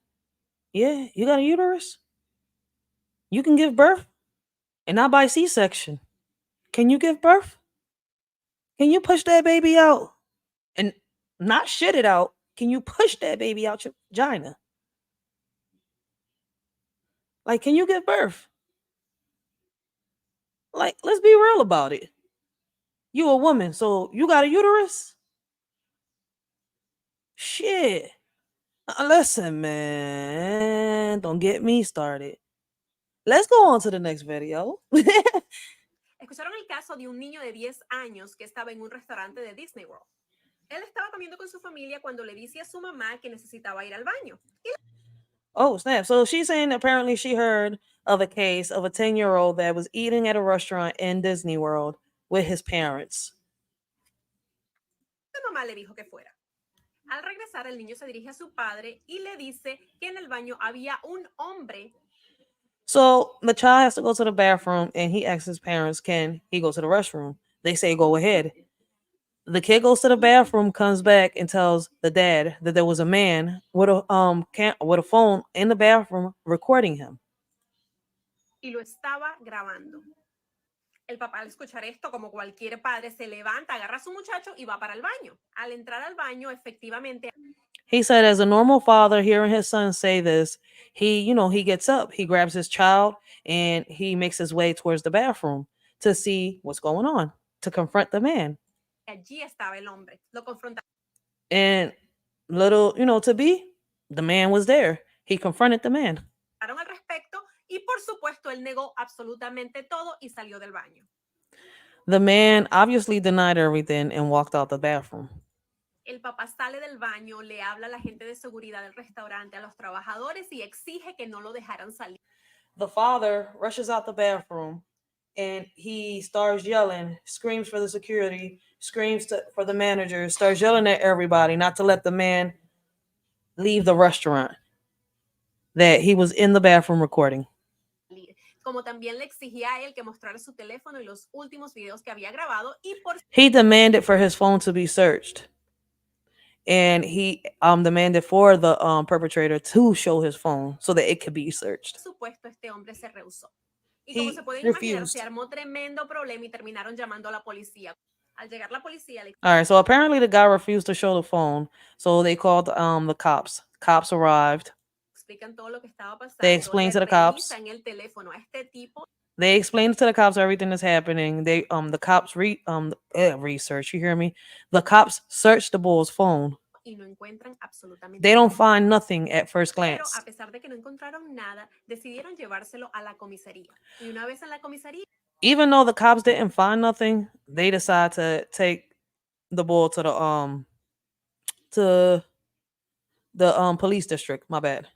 S1: Yeah, you got a uterus? You can give birth? And not by C-section. Can you give birth? Can you push that baby out? And not shit it out. Can you push that baby out your vagina? Like, can you give birth? Like, let's be real about it. You a woman, so you got a uterus? Shit. Listen, man. Don't get me started. Let's go on to the next video.
S12: Escucharon el caso de un niño de 10 años que estaba en un restaurante de Disney World. Él estaba comiendo con su familia cuando le dice a su mamá que necesitaba ir al baño.
S1: Oh, snap. So she's saying apparently she heard of a case of a 10-year-old that was eating at a restaurant in Disney World with his parents.
S12: Su mamá le dijo que fuera. Al regresar, el niño se dirige a su padre y le dice que en el baño había un hombre.
S1: So the child has to go to the bathroom and he asks his parents, can he go to the restroom? They say go ahead. The kid goes to the bathroom, comes back, and tells the dad that there was a man with a phone in the bathroom recording him.
S12: Y lo estaba grabando. El papá al escuchar esto, como cualquier padre, se levanta, agarra a su muchacho y va para el baño. Al entrar al baño, efectivamente.
S1: He said, as a normal father, hearing his son say this, he gets up, he grabs his child, and he makes his way towards the bathroom to see what's going on, to confront the man.
S12: Allí estaba el hombre. Lo confrontaron
S1: And little, to be, the man was there. He confronted the man.
S12: al respecto y, por supuesto, él negó absolutamente todo y salió del baño.
S1: The man obviously denied everything and walked out the bathroom.
S12: El papá sale del baño, le habla a la gente de seguridad del restaurante, a los trabajadores y exige que no lo dejaran salir.
S1: The father rushes out the bathroom and he starts yelling, screams for the security, for the manager, starts yelling at everybody not to let the man leave the restaurant that he was in the bathroom recording.
S12: Como también le exigía a él que mostrara su teléfono y los últimos videos que había grabado y
S1: he demanded for his phone to be searched. And he demanded for the perpetrator to show his phone so that it could be searched.
S12: Por supuesto, este hombre se rehusó. Y
S1: He
S12: como se pueden imaginar,
S1: refused.
S12: se armó tremendo problema y terminaron llamando a la policía. Al llegar la policía, le
S1: All right, so apparently the guy refused to show the phone, so they called the cops. Cops arrived.
S12: explican todo lo que estaba pasando.
S1: They explained to
S12: Le
S1: the cops.
S12: revisan el teléfono a este tipo.
S1: They explained to the cops everything that's happening. The cops research. You hear me? The cops searched the bull's phone.
S12: Y no encuentran absolutamente
S1: They don't find nothing at first
S12: Pero
S1: glance.
S12: a pesar de que no encontraron nada, decidieron llevárselo a la comisaría. Y una vez en la comisaría,
S1: Even though the cops didn't find nothing, they decide to take the bull to the police district. My bad.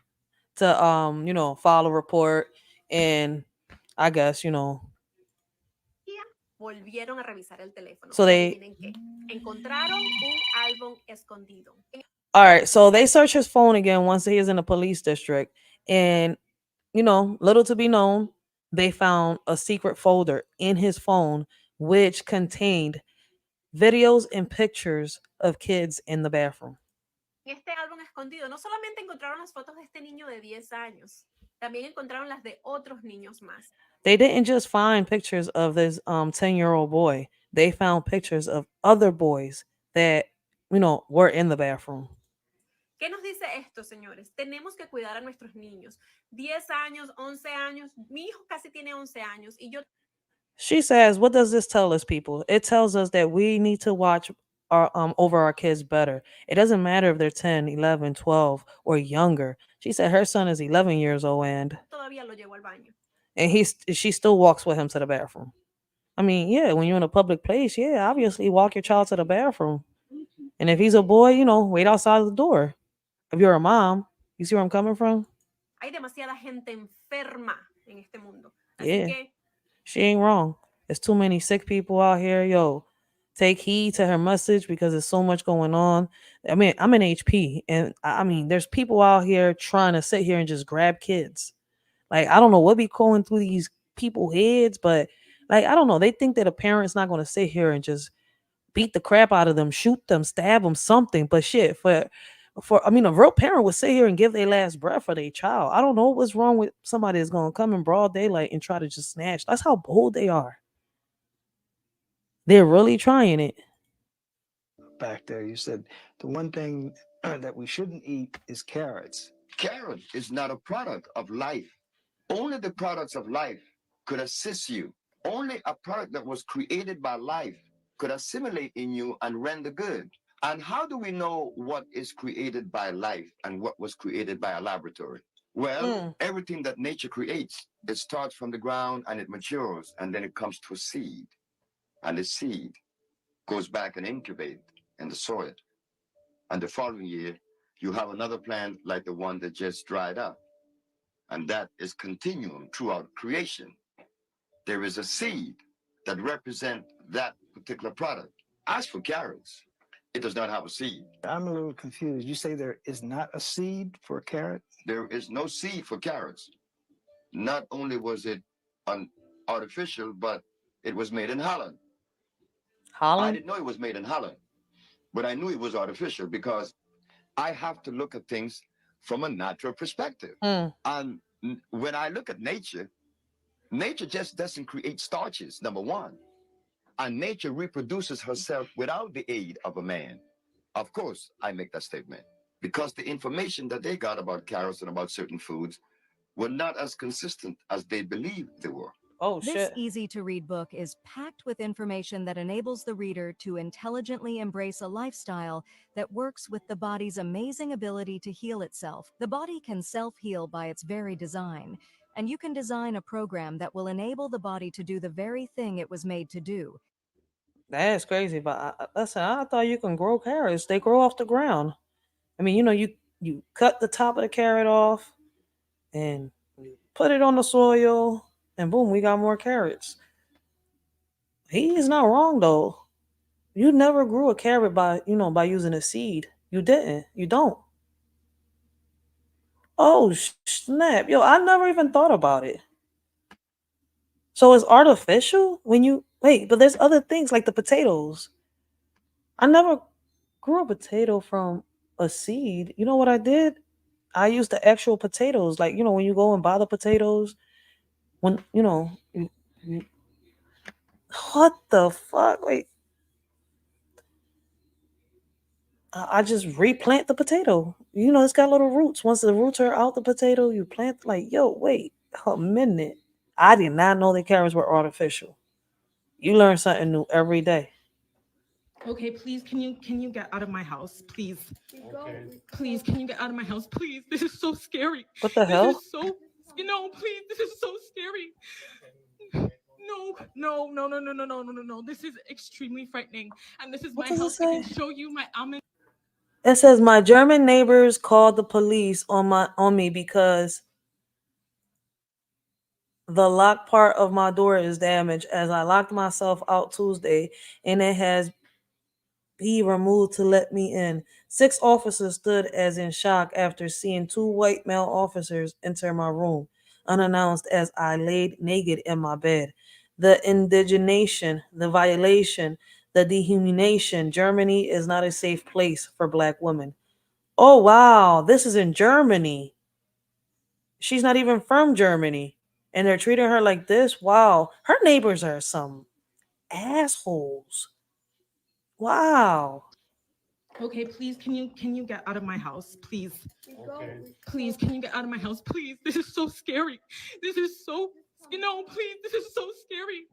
S1: To file a report, and I guess
S12: volvieron a revisar el teléfono.
S1: So
S12: Y
S1: they-
S12: adivinen qué, encontraron un álbum escondido.
S1: All right, so they search his phone again once he is in the police district, and little to be known, they found a secret folder in his phone which contained videos and pictures of kids in the bathroom.
S12: En este álbum escondido no solamente encontraron las fotos de este niño de 10 años, también encontraron las de otros niños más.
S1: They didn't just find pictures of this 10-year-old boy. They found pictures of other boys that were in the bathroom.
S12: ¿Qué nos dice esto, señores? Tenemos que cuidar a nuestros niños. 10 años, 11 años, mi hijo casi tiene 11 años y yo
S1: She says, what does this tell us, people? It tells us that we need to watch our over our kids better. It doesn't matter if they're 10, 11, 12 or younger. She said her son is 11 years old and
S12: todavía lo llevo al baño.
S1: she still walks with him to the bathroom. I mean, yeah, when you're in a public place, yeah, obviously walk your child to the bathroom. And if he's a boy, wait outside the door. If you're a mom, you see where I'm coming from?
S12: Hay demasiada gente enferma en este mundo. Así
S1: Yeah.
S12: que
S1: She ain't wrong. There's too many sick people out here. Yo, take heed to her message because there's so much going on. I mean, I'm in HP, and I mean, there's people out here trying to sit here and just grab kids. Like, I don't know what be going through these people's heads, but like, I don't know. They think that a parent's not going to sit here and just beat the crap out of them, shoot them, stab them, something. But shit, a real parent would sit here and give their last breath for their child. I don't know what's wrong with somebody that's going to come in broad daylight and try to just snatch. That's how bold they are. They're really trying it.
S13: Back there, you said the one thing that we shouldn't eat is carrots.
S14: Carrot is not a product of life. Only the products of life could assist you. Only a product that was created by life could assimilate in you and render good. And how do we know what is created by life and what was created by a laboratory? Well, everything that nature creates, it starts from the ground and it matures, and then it comes to a seed. And the seed goes back and incubates in the soil. And the following year, you have another plant like the one that just dried up. And that is continuum throughout creation. There is a seed that represents that particular product. As for carrots, it does not have a seed.
S13: I'm a little confused. You say there is not a seed for a carrot?
S14: There is no seed for carrots. Not only was it artificial, but it was made in Holland. I didn't know it was made in Holland, but I knew it was artificial because I have to look at things from a natural perspective. And when I look at nature, nature just doesn't create starches, number one. And nature reproduces herself without the aid of a man. Of course, I make that statement because the information that they got about carrots and about certain foods were not as consistent as they believed they were.
S1: Oh,
S15: This
S1: shit.
S15: easy-to-read book is packed with information that enables the reader to intelligently embrace a lifestyle that works with the body's amazing ability to heal itself. The body can self-heal by its very design, and you can design a program that will enable the body to do the very thing it was made to do.
S1: That's crazy. But listen, I thought you can grow carrots. They grow off the ground. I mean, you cut the top of the carrot off and you put it on the soil, and boom, we got more carrots. He is not wrong though. You never grew a carrot by using a seed. You didn't. You don't. Oh snap, yo! I never even thought about it. So it's artificial when you wait, but there's other things like the potatoes. I never grew a potato from a seed. You know what I did? I used the actual potatoes. Like, when you go and buy the potatoes, when, what the fuck? Wait, I just replant the potato. It's got little roots. Once the roots are out the potato, you plant, like, yo, wait a minute. I did not know the carrots were artificial. You learn something new every day.
S16: Okay, please, can you get out of my house, please? Please, can you get out of my house, please? This is so scary.
S1: What the hell?
S16: This is so, please, this is so scary. No. This is extremely frightening. And this is
S1: What
S16: my
S1: does it
S16: house. I can
S1: say?
S16: show you my almond.
S1: It says my German neighbors called the police on me because the lock part of my door is damaged as I locked myself out Tuesday and it has be removed to let me in. 6 officers stood as in shock after seeing 2 white male officers enter my room unannounced as I laid naked in my bed. The indignation, the violation, the dehumanization. Germany is not a safe place for black women. Oh wow, this is in Germany. She's not even from Germany. And they're treating her like this. Wow. Her neighbors are some assholes. Wow.
S16: Okay, please, can you get out of my house, please? Please, can you get out of my house, please? This is so scary. This is so, please, this is so scary.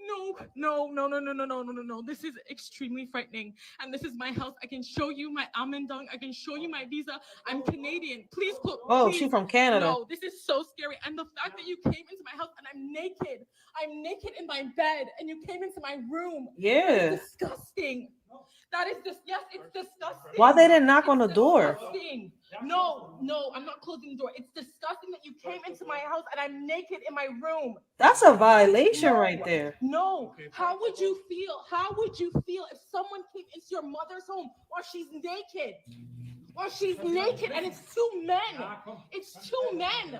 S16: No. This is extremely frightening. And this is my house. I can show you my almond dung. I can show you my visa. I'm Canadian. Please,
S1: Oh,
S16: please.
S1: she from Canada.
S16: No, this is so scary. And the fact that you came into my house and I'm naked in my bed, and you came into my room.
S1: Yeah.
S16: That's disgusting. That is just, yes, it's disgusting.
S1: Why they didn't knock on the door?
S16: Disgusting. No, I'm not closing the door. It's disgusting that you came into my house and I'm naked in my room.
S1: That's a violation right there.
S16: No. How would you feel? How would you feel if someone came into your mother's home while she's naked? While she's naked and it's 2 men. It's 2 men.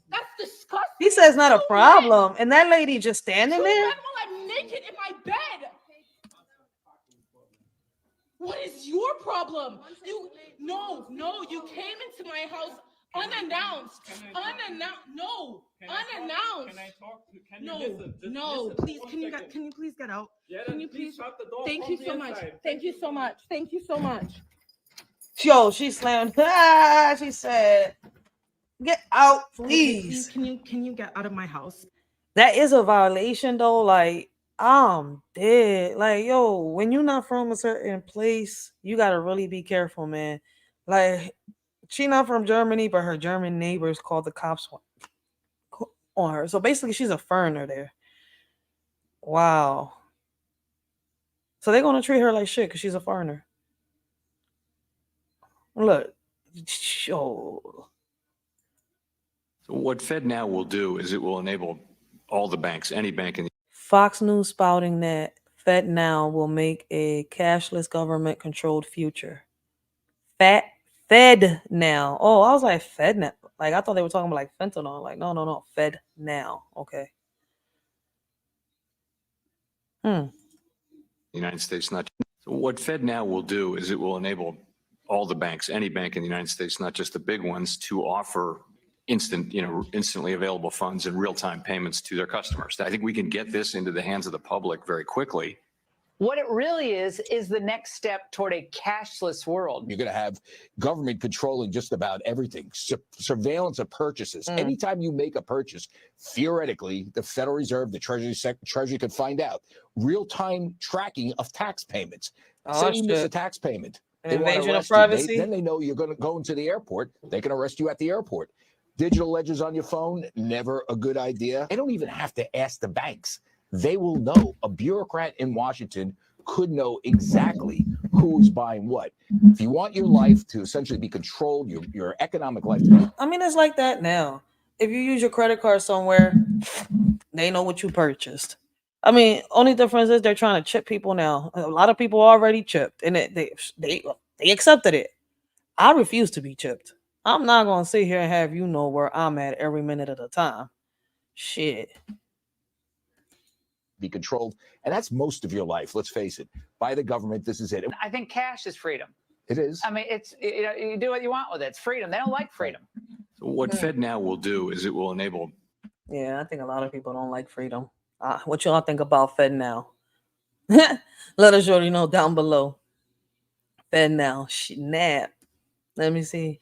S16: That's disgusting.
S1: He says not a problem. And that lady just standing
S16: 2
S1: there?
S16: men while I'm naked in my bed. What is your problem? You came into my house unannounced. No. Unannounced. No. Please, can you please get out? Can you please shut the door? Thank you so much. Thank you so much.
S1: Yo, she slammed. She said, "Get out, please."
S16: Okay, can you get out of my house?
S1: That is a violation though. Like, I'm dead. Like, yo, when you're not from a certain place, you gotta really be careful, man. Like, she not from Germany, but her German neighbors called the cops on her. So basically, she's a foreigner there. Wow. So they're gonna treat her like shit because she's a foreigner. Look, yo.
S18: So what FedNow will do is it will enable all the banks, any bank in the
S1: Fox News spouting that FedNow will make a cashless government-controlled future. FedNow. Oh, I was like FedNow. Like, I thought they were talking about like fentanyl. Like, no. FedNow. Okay.
S18: The United States, not so what FedNow will do is it will enable all the banks, any bank in the United States, not just the big ones, to offer instantly available funds and real-time payments to their customers. I think we can get this into the hands of the public very quickly.
S17: What it really is the next step toward a cashless world.
S19: You're going to have government controlling just about everything, surveillance of purchases. Anytime you make a purchase, theoretically, the Federal Reserve, the Treasury could find out. Real-time tracking of tax payments. Say you miss a tax payment. They want to
S1: Invasion of
S19: arrest you.
S1: privacy.
S19: Then they know you're going to go into the airport. They can arrest you at the airport. Digital ledgers on your phone, never a good idea. They don't even have to ask the banks. They will know. A bureaucrat in Washington could know exactly who is buying what. If you want your life to essentially be controlled, your economic life to be...
S1: I mean, it's like that now. If you use your credit card somewhere, they know what you purchased. I mean, only difference is they're trying to chip people now. A lot of people already chipped, and they accepted it. I refuse to be chipped. I'm not gonna sit here and have you know where I'm at every minute of the time. Shit.
S19: Be controlled, and that's most of your life. Let's face it. By the government, this is it.
S17: I think cash is freedom.
S19: It is.
S17: I mean, it's you do what you want with it. It's freedom. They don't like freedom.
S18: So what FedNow will do is it will enable.
S1: Yeah, I think a lot of people don't like freedom. What y'all think about FedNow? Let us shorty know down below. FedNow, snap. Let me see.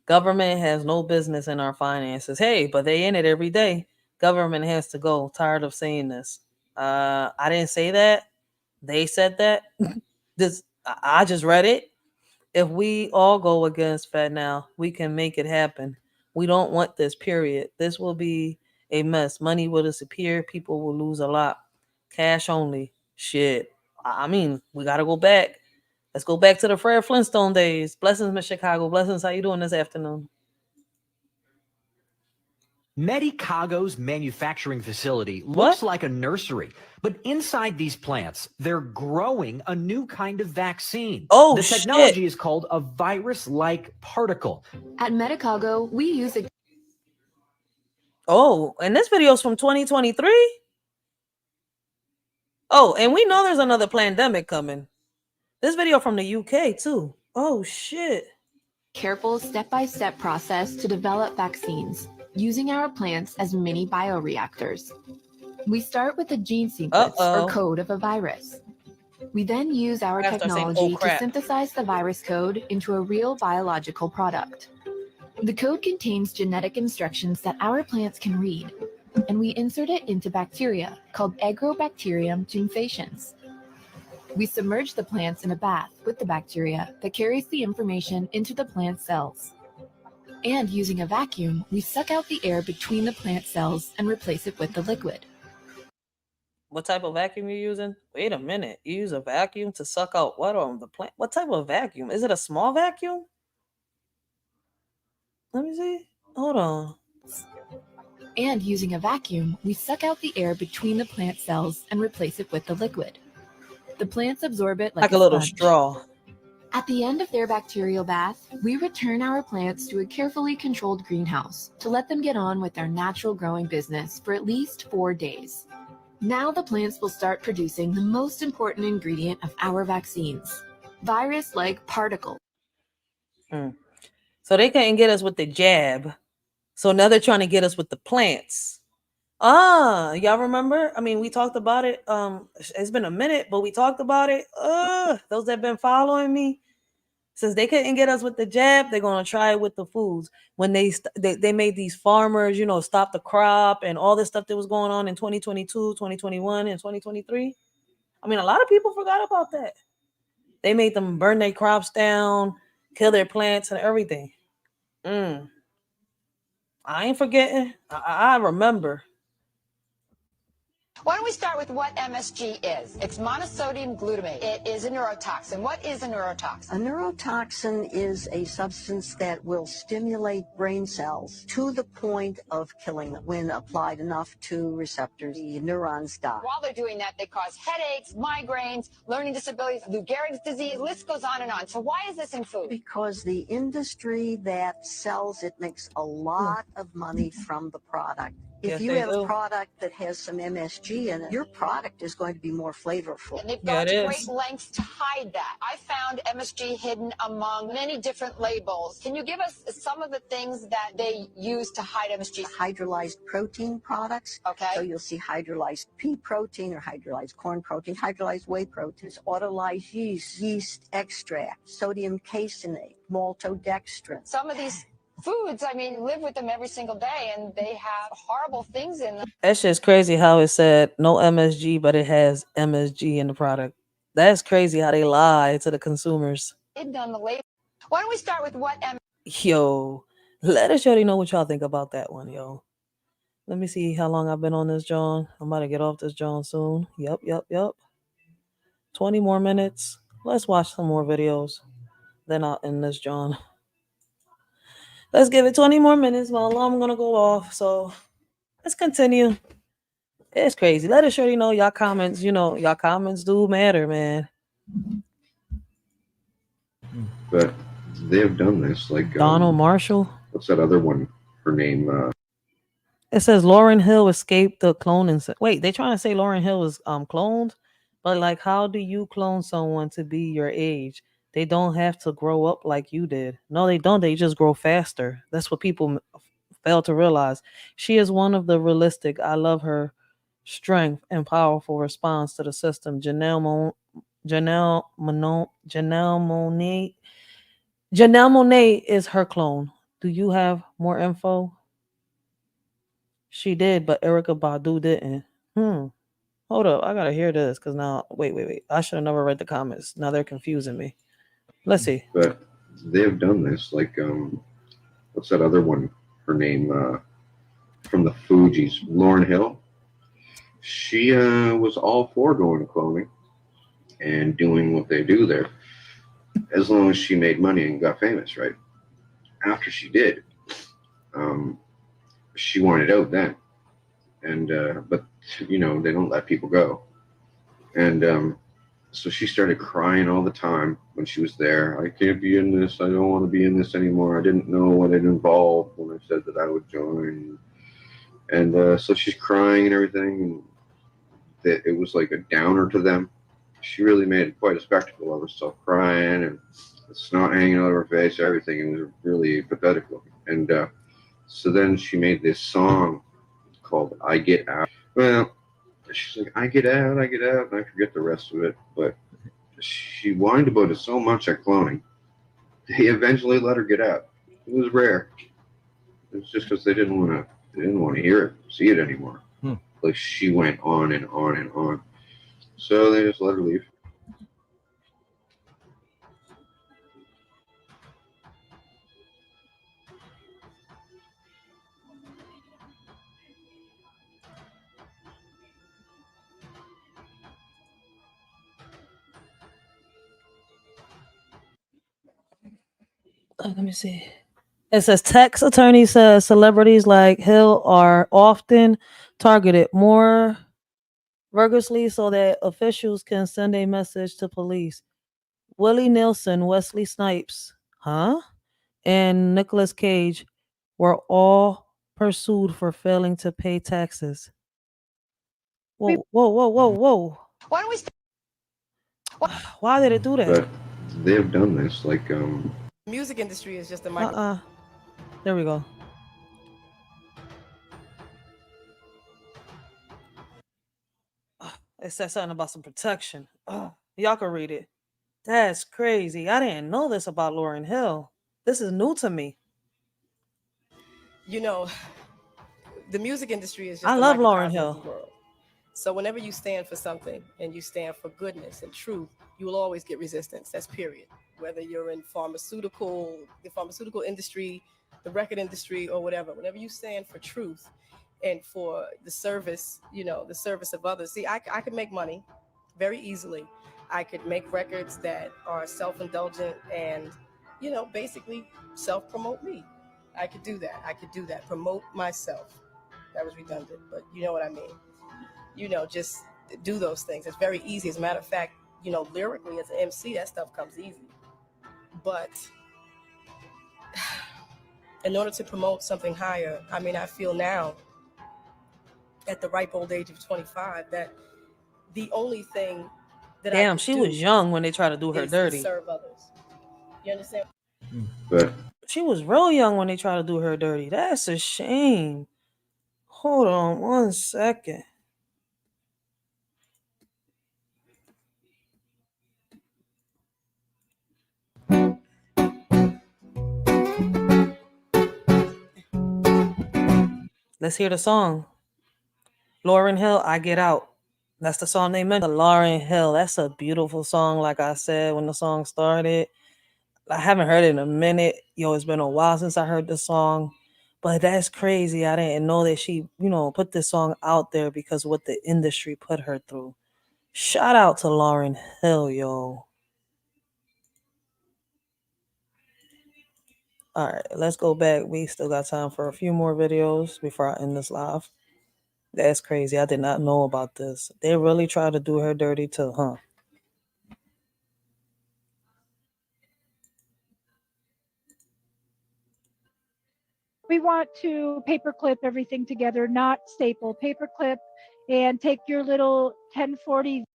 S1: Government has no business in our finances. Hey, but they in it every day. Government has to go. Tired of saying this. I didn't say that. They said that. I just read it. If we all go against FedNow, we can make it happen. We don't want this, period. This will be a mess. Money will disappear. People will lose a lot. Cash only. Shit. I mean, we got to go back. Let's go back to the Fred Flintstone days. Blessings, Miss Chicago. Blessings. How you doing this afternoon?
S20: Medicago's manufacturing facility looks like a nursery, but inside these plants, they're growing a new kind of vaccine.
S1: Oh,
S20: the technology is called a virus-like particle.
S21: At Medicago, we use a...
S1: Oh, and this video is from 2023? Oh, and we know there's another pandemic coming. This video from the UK, too. Oh, shit.
S21: Careful step-by-step process to develop vaccines, using our plants as mini bioreactors. We start with the gene sequence or code of a virus. We then use our technology to synthesize the virus code into a real biological product. The code contains genetic instructions that our plants can read, and we insert it into bacteria called Agrobacterium tumefaciens. We submerge the plants in a bath with the bacteria that carries the information into the plant cells. And using a vacuum, we suck out the air between the plant cells and replace it with the liquid.
S1: What type of vacuum you using? Wait a minute. You use a vacuum to suck out what on the plant? What type of vacuum? Is it a small vacuum? Let me see. Hold on.
S21: And using a vacuum, we suck out the air between the plant cells and replace it with the liquid. The plants absorb it like
S1: a little
S21: sponge.
S1: straw.
S21: At the end of their bacterial bath, we return our plants to a carefully controlled greenhouse to let them get on with their natural growing business for at least 4 days. Now the plants will start producing the most important ingredient of our vaccines, virus-like particles.
S1: So they couldn't get us with the jab. So now they're trying to get us with the plants. Y'all remember? I mean, we talked about it. It's been a minute, but we talked about it. Those that have been following me, since they couldn't get us with the jab, they're gonna try it with the foods. When they made these farmers, stop the crop and all this stuff that was going on in 2022, 2021, and 2023. I mean, a lot of people forgot about that. They made them burn their crops down, kill their plants and everything. I ain't forgetting. I remember.
S6: Why don't we start with what MSG is? It's monosodium glutamate. It is a neurotoxin. What is a neurotoxin?
S22: A neurotoxin is a substance that will stimulate brain cells to the point of killing them. When applied enough to receptors, the neurons die.
S6: While they're doing that, they cause headaches, migraines, learning disabilities, Lou Gehrig's disease, list goes on and on. So why is this in food?
S22: Because the industry that sells it makes a lot of money from the product. If
S1: Yes,
S22: you
S1: they
S22: have a
S1: do.
S22: product that has some MSG in it, your product is going to be more flavorful.
S6: And they've
S1: Yeah,
S6: gone
S1: it
S6: to
S1: is.
S6: great lengths to hide that. I found MSG hidden among many different labels. Can you give us some of the things that they use to hide MSG?
S22: Hydrolyzed protein products.
S6: Okay.
S22: So you'll see hydrolyzed pea protein or hydrolyzed corn protein, hydrolyzed whey proteins, autolyzed yeast extract, sodium caseinate, maltodextrin.
S6: Some of these foods, I mean, live with them every single day, and they have horrible things in them.
S1: That shit's crazy how it said no MSG, but it has MSG in the product. That's crazy how they lie to the consumers.
S6: Hidden on the label. Why don't we start with what
S1: Yo, let us shorty know what y'all think about that one, yo. Let me see how long I've been on this John. I'm about to get off this John soon. Yep. 20 more minutes. Let's watch some more videos. Then I'll end this John. Let's give it 20 more minutes. My alarm gonna go off. So let's continue. It's crazy. Let us shorty know y'all comments. You know, y'all comments do matter, man.
S2: But they've done this, like
S1: Donald Marshall.
S2: what's that other one? Her name.
S1: It says Lauryn Hill escaped the cloning. Wait, they trying to say Lauryn Hill was cloned, but like, how do you clone someone to be your age? They don't have to grow up like you did. No, they don't. They just grow faster. That's what people fail to realize. She is one of the realistic. I love her strength and powerful response to the system. Janelle Monáe is her clone. Do you have more info? She did, but Erica Badu didn't. Hold up. I gotta hear this because now, wait. I should have never read the comments. Now they're confusing me. Let's see.
S2: But they've done this, like what's that other one? Her name from the Fugees, Lauryn Hill. She was all for going cloning and doing what they do there, as long as she made money and got famous, right? After she did, she wanted out then, and but you know they don't let people go, and so she started crying all the time when she was there. I can't be in this. I don't want to be in this anymore. I didn't know what it involved when I said that I would join, and so she's crying and everything, and that it was like a downer to them. She really made quite a spectacle of herself, crying and the snot hanging out of her face, everything. It was really pathetic looking. And so then she made this song called I Get Out. Well, she's like, I get out, and I forget the rest of it. But she whined about it so much at cloning, they eventually let her get out. It was rare. It was just because they didn't want to hear it, see it anymore. Like she went on and on and on. So they just let her leave.
S1: Let me see. It says tax attorney says celebrities like Hill are often targeted more vigorously so that officials can send a message to police. Willie Nelson, Wesley Snipes, and Nicolas Cage were all pursued for failing to pay taxes. Whoa.
S6: Why don't we
S1: Why did it do that?
S2: But they've done this, like
S3: Music industry is just a micro.
S1: There we go. It said something about some protection. Y'all can read it. That's crazy. I didn't know this about Lauryn Hill. This is new to me.
S3: You know, the music industry is just
S1: I
S3: a
S1: love
S3: microcosm
S1: Lauryn Hill.
S3: of the world. So whenever you stand for something and you stand for goodness and truth, you will always get resistance. That's period. Whether you're in the pharmaceutical industry, the record industry, or whatever. Whenever you stand for truth and for the service, the service of others. See, I could make money very easily. I could make records that are self-indulgent and, basically self-promote me. I could do that. Promote myself. That was redundant, but you know what I mean. Just do those things. It's very easy. As a matter of fact, lyrically as an MC, that stuff comes easy. But in order to promote something higher, I feel now at the ripe old age of 25 that the only thing that I
S1: Damn,
S3: could
S1: she
S3: do
S1: was young when they tried to do her
S3: is
S1: dirty.
S3: serve others. You understand?
S2: But
S1: She was real young when they tried to do her dirty. That's a shame. Hold on 1 second. Let's hear the song. Lauryn Hill, I Get Out. That's the song they mentioned. Lauryn Hill. That's a beautiful song, like I said when the song started. I haven't heard it in a minute. Yo, it's been a while since I heard the song. But that's crazy. I didn't know that she, put this song out there because of what the industry put her through. Shout out to Lauryn Hill, yo. All right, let's go back. We still got time for a few more videos before I end this live. That's crazy. I did not know about this. They really tried to do her dirty too, huh?
S4: We want to paperclip everything together, not staple. Paperclip and take your little 1040.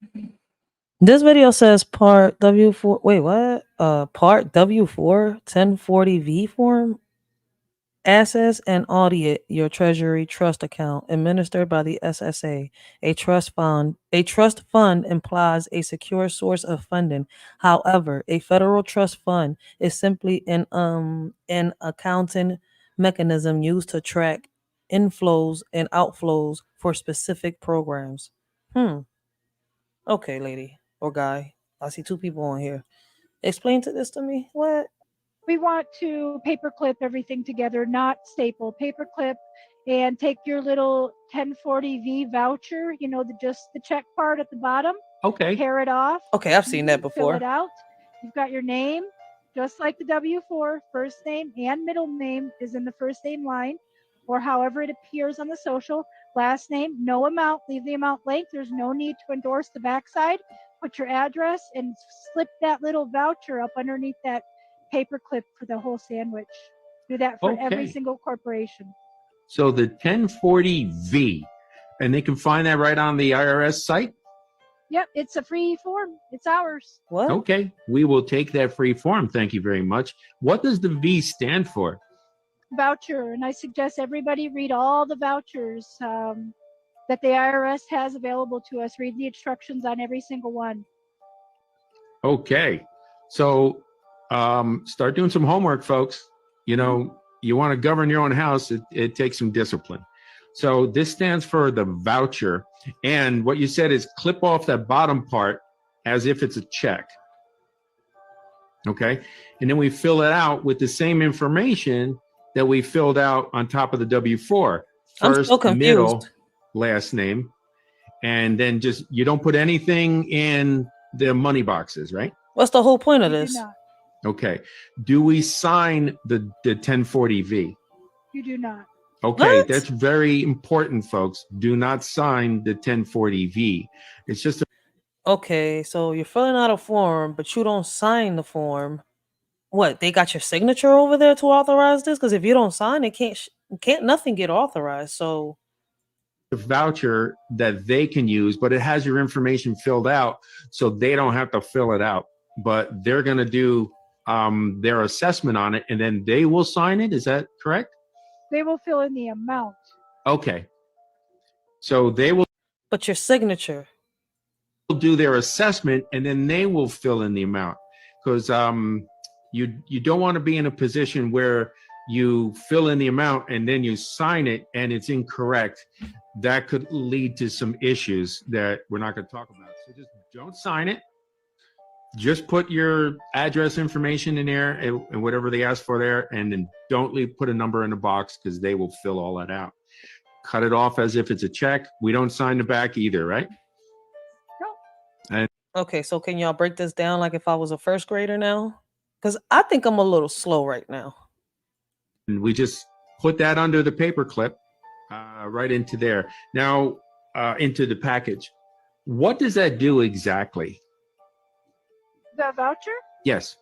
S1: This video says part W4. Wait, what? Part W4 1040V form. Access and audit your Treasury trust account administered by the SSA. A trust fund implies a secure source of funding. However, a federal trust fund is simply an accounting mechanism used to track inflows and outflows for specific programs. Okay, lady or guy. I see two people on here. Explain this to me. What?
S4: We want to paperclip everything together, not staple. Paperclip and take your little 1040V voucher, just the check part at the bottom.
S1: Okay.
S4: Tear it off.
S1: Okay, I've seen that
S4: Fill
S1: before.
S4: it out. You've got your name, just like the W4, first name and middle name is in the first name line, or however it appears on the social. Last name, no amount, leave the amount blank. There's no need to endorse the backside. Put your address and slip that little voucher up underneath that paperclip for the whole sandwich. Do that for every
S5: Okay.
S4: single corporation.
S5: So the 1040V, and they can find that right on the IRS site?
S4: Yep, it's a free form. It's ours.
S1: What?
S5: Okay, we will take that free form. Thank you very much. What does the V stand for?
S4: Voucher, and I suggest everybody read all the vouchers that the IRS has available to us. Read the instructions on every single one.
S5: Okay, so start doing some homework, folks. You want to govern your own house. It takes some discipline. So this stands for the voucher. And what you said is clip off that bottom part as if it's a check. Okay. And then we fill it out with the same information that we filled out on top of the W4.
S1: I'm so
S5: First, middle,
S1: confused.
S5: last name. And then you don't put anything in the money boxes, right?
S1: What's the whole point of this?
S5: Okay. Do we sign the 1040V?
S4: You do not.
S5: Okay,
S1: What?
S5: that's very important, folks. Do not sign the 1040V. It's just
S1: Okay, so you're filling out a form, but you don't sign the form. What? They got your signature over there to authorize this? Because if you don't sign it, can't nothing get authorized. So
S5: a voucher that they can use, but it has your information filled out, so they don't have to fill it out. But they're going to do their assessment on it, and then they will sign it. Is that correct?
S4: They will fill in the amount.
S5: Okay. So they will
S1: but your signature.
S5: do their assessment, and then they will fill in the amount. Because you don't want to be in a position where you fill in the amount and then you sign it and it's incorrect. That could lead to some issues that we're not going to talk about. So just don't sign it. Just put your address information in there and whatever they ask for there, and then don't put a number in the box because they will fill all that out. Cut it off as if it's a check. We don't sign the back either, right?
S4: No.
S5: And
S1: Okay, so can y'all break this down like if I was a first grader now? Because I think I'm a little slow right now.
S5: we just put that under the paper clip, right into there. Now, into the package. What does that do exactly?
S4: The voucher?
S5: Yes.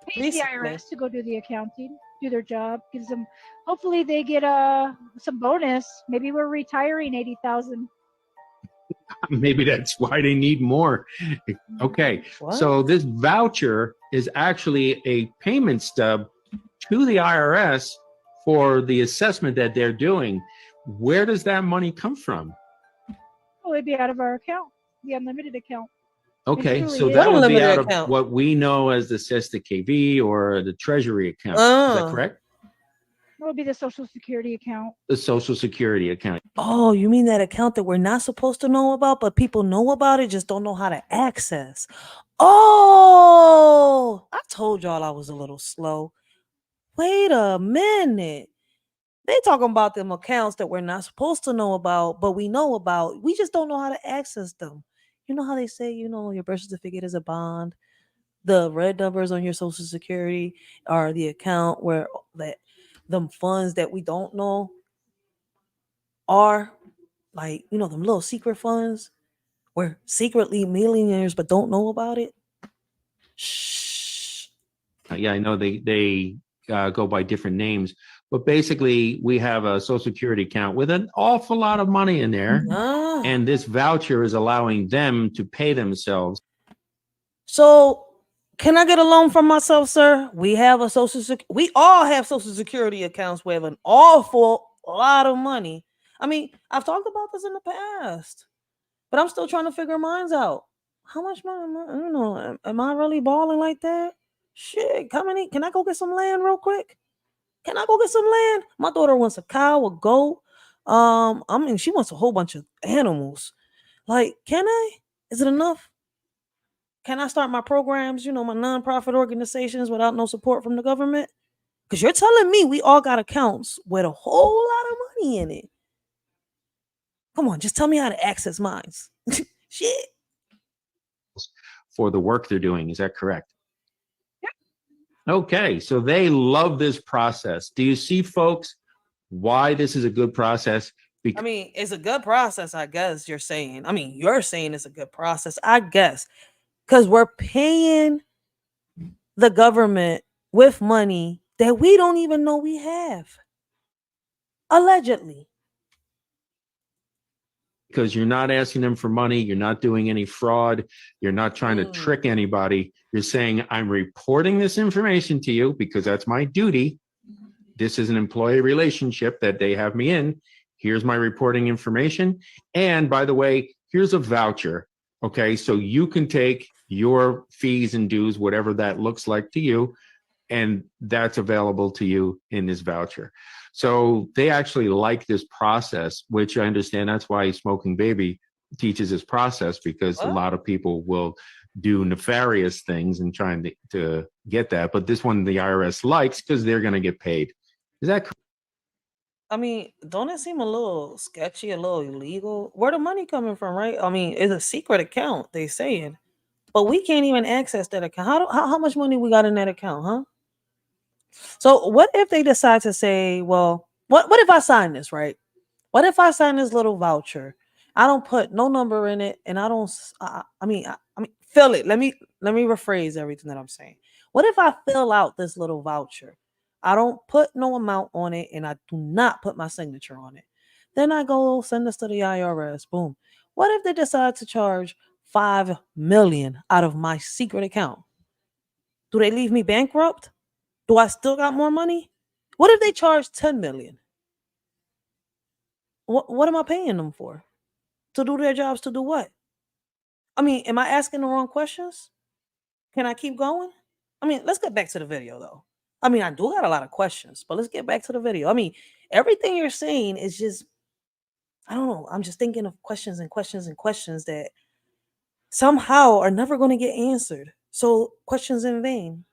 S4: Pays the IRS to go do the accounting. do their job. Gives them. Hopefully, they get some bonus. Maybe we're retiring 80,000.
S5: Maybe that's why they need more. Okay, so this voucher is actually a payment stub to the IRS for the assessment that they're doing. Where does that money come from?
S4: Well, it'd be out of our account, the unlimited account.
S5: Okay, so that would be out of what we know as the SESTA KV or the Treasury account. Is that correct?
S4: It would be the Social Security account.
S5: The Social Security account.
S1: Oh, you mean that account that we're not supposed to know about, but people know about it, just don't know how to access. Oh, I told y'all I was a little slow. Wait a minute. They talking about them accounts that we're not supposed to know about, but we know about. We just don't know how to access them. You know how they say, your birth certificate is a bond. The red numbers on your Social Security are the account where that them funds that we don't know are, like, them little secret funds. We're secretly millionaires but don't know about it. Shh.
S5: Yeah, I know they go by different names, but basically we have a Social Security account with an awful lot of money in there, and this voucher is allowing them to pay themselves.
S1: So, can I get a loan from myself, sir? We have a we all have Social Security accounts with an awful lot of money. I mean, I've talked about this in the past, but I'm still trying to figure mines out. How much money? Am I really balling like that? Shit, can I go get some land real quick? Can I go get some land? My daughter wants a cow, a goat. She wants a whole bunch of animals. Like, can I? Is it enough? Can I start my programs, my nonprofit organizations without no support from the government? Because you're telling me we all got accounts with a whole lot of money in it. Come on, just tell me how to access mines. Shit.
S5: For the work they're doing. Is that correct? Yeah. Okay, so they love this process. Do you see, folks, why this is a good process?
S1: It's a good process, I guess you're saying. You're saying it's a good process, I guess. Because we're paying the government with money that we don't even know we have. Allegedly.
S5: Because you're not asking them for money. You're not doing any fraud. You're not trying to trick anybody. You're saying, I'm reporting this information to you because that's my duty. This is an employee relationship that they have me in. Here's my reporting information. And by the way, here's a voucher. Okay, so you can take your fees and dues, whatever that looks like to you, and that's available to you in this voucher. So they actually like this process, which I understand that's why Smoking Baby teaches this process, because a lot of people will do nefarious things and trying to get that. But this one the IRS likes because they're going to get paid. Is that correct?
S1: Don't it seem a little sketchy, a little illegal? Where the money coming from, right? It's a secret account, they saying, but we can't even access that account. How much money we got in that account, huh? So what if they decide to say, well, what if I sign this, right? What if I sign this little voucher? I don't put no number in it, and I don't. Fill it. Let me rephrase everything that I'm saying. What if I fill out this little voucher? I don't put no amount on it, and I do not put my signature on it. Then I go send this to the IRS. Boom. What if they decide to charge $5 million out of my secret account? Do they leave me bankrupt? Do I still got more money? What if they charge $10 million? What am I paying them for? To do their jobs, to do what? Am I asking the wrong questions? Can I keep going? Let's get back to the video, though. I do got a lot of questions, but let's get back to the video. Everything you're saying is just, I don't know. I'm just thinking of questions and questions and questions that somehow are never going to get answered. So questions in vain.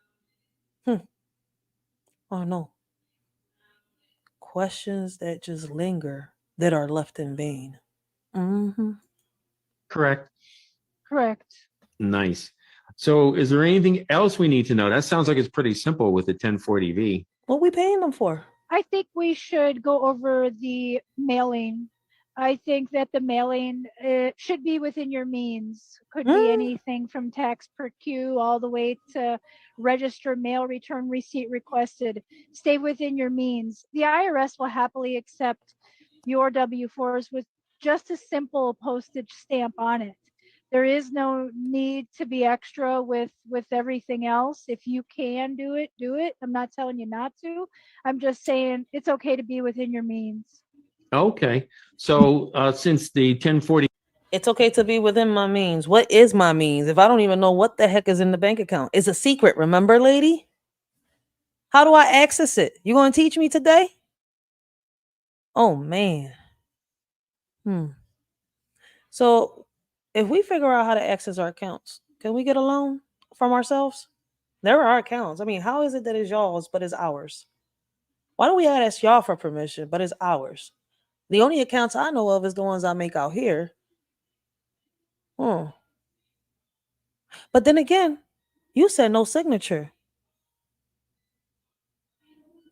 S1: Oh, no. Questions that just linger, that are left in vain. Mm-hmm.
S5: Correct.
S4: Nice.
S5: So is there anything else we need to know? That sounds like it's pretty simple with the 1040V.
S1: What we paying them for?
S4: I think we should go over the mailing. I think that the mailing should be within your means. Could be anything from tax per queue all the way to register mail return receipt requested. Stay within your means. The IRS will happily accept your W-4s with just a simple postage stamp on it. There is no need to be extra with everything else. If you can do it, do it. I'm not telling you not to. I'm just saying it's okay to be within your means.
S5: Okay. So since the 1040.
S1: It's okay to be within my means. What is my means if I don't even know what the heck is in the bank account? It's a secret, remember, lady? How do I access it? You going to teach me today? Oh, man. So if we figure out how to access our accounts, can we get a loan from ourselves? There are our accounts. I mean, how is it that it's y'all's, but it's ours? Why don't we ask y'all for permission, but it's ours? The only accounts I know of is the ones I make out here. But then again, you said no signature.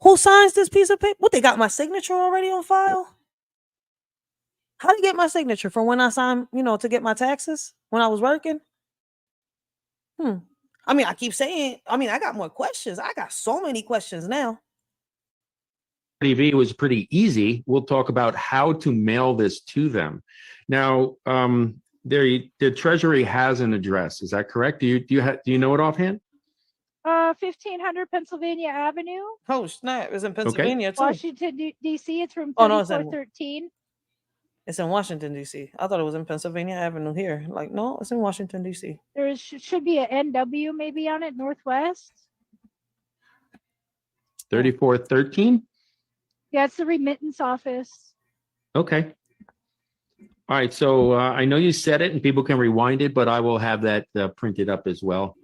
S1: Who signs this piece of paper? What, they got my signature already on file? How to get my signature from when I signed, to get my taxes when I was working? I mean, I keep saying, I got more questions. I got so many questions now.
S5: TV was pretty easy. We'll talk about how to mail this to them. Now, the Treasury has an address. Is that correct? Do you know it offhand?
S4: 1500 Pennsylvania Avenue.
S1: Oh snap! It's in Pennsylvania too.
S4: Washington D.C. It's room 3413.
S1: It's in Washington D.C. I thought it was in Pennsylvania Avenue here. Like, no, it's in Washington D.C.
S4: There should be an NW maybe on it, Northwest.
S5: 3413.
S4: Yeah, it's the remittance office.
S5: Okay. All right. So I know you said it, and people can rewind it, but I will have that printed up as well.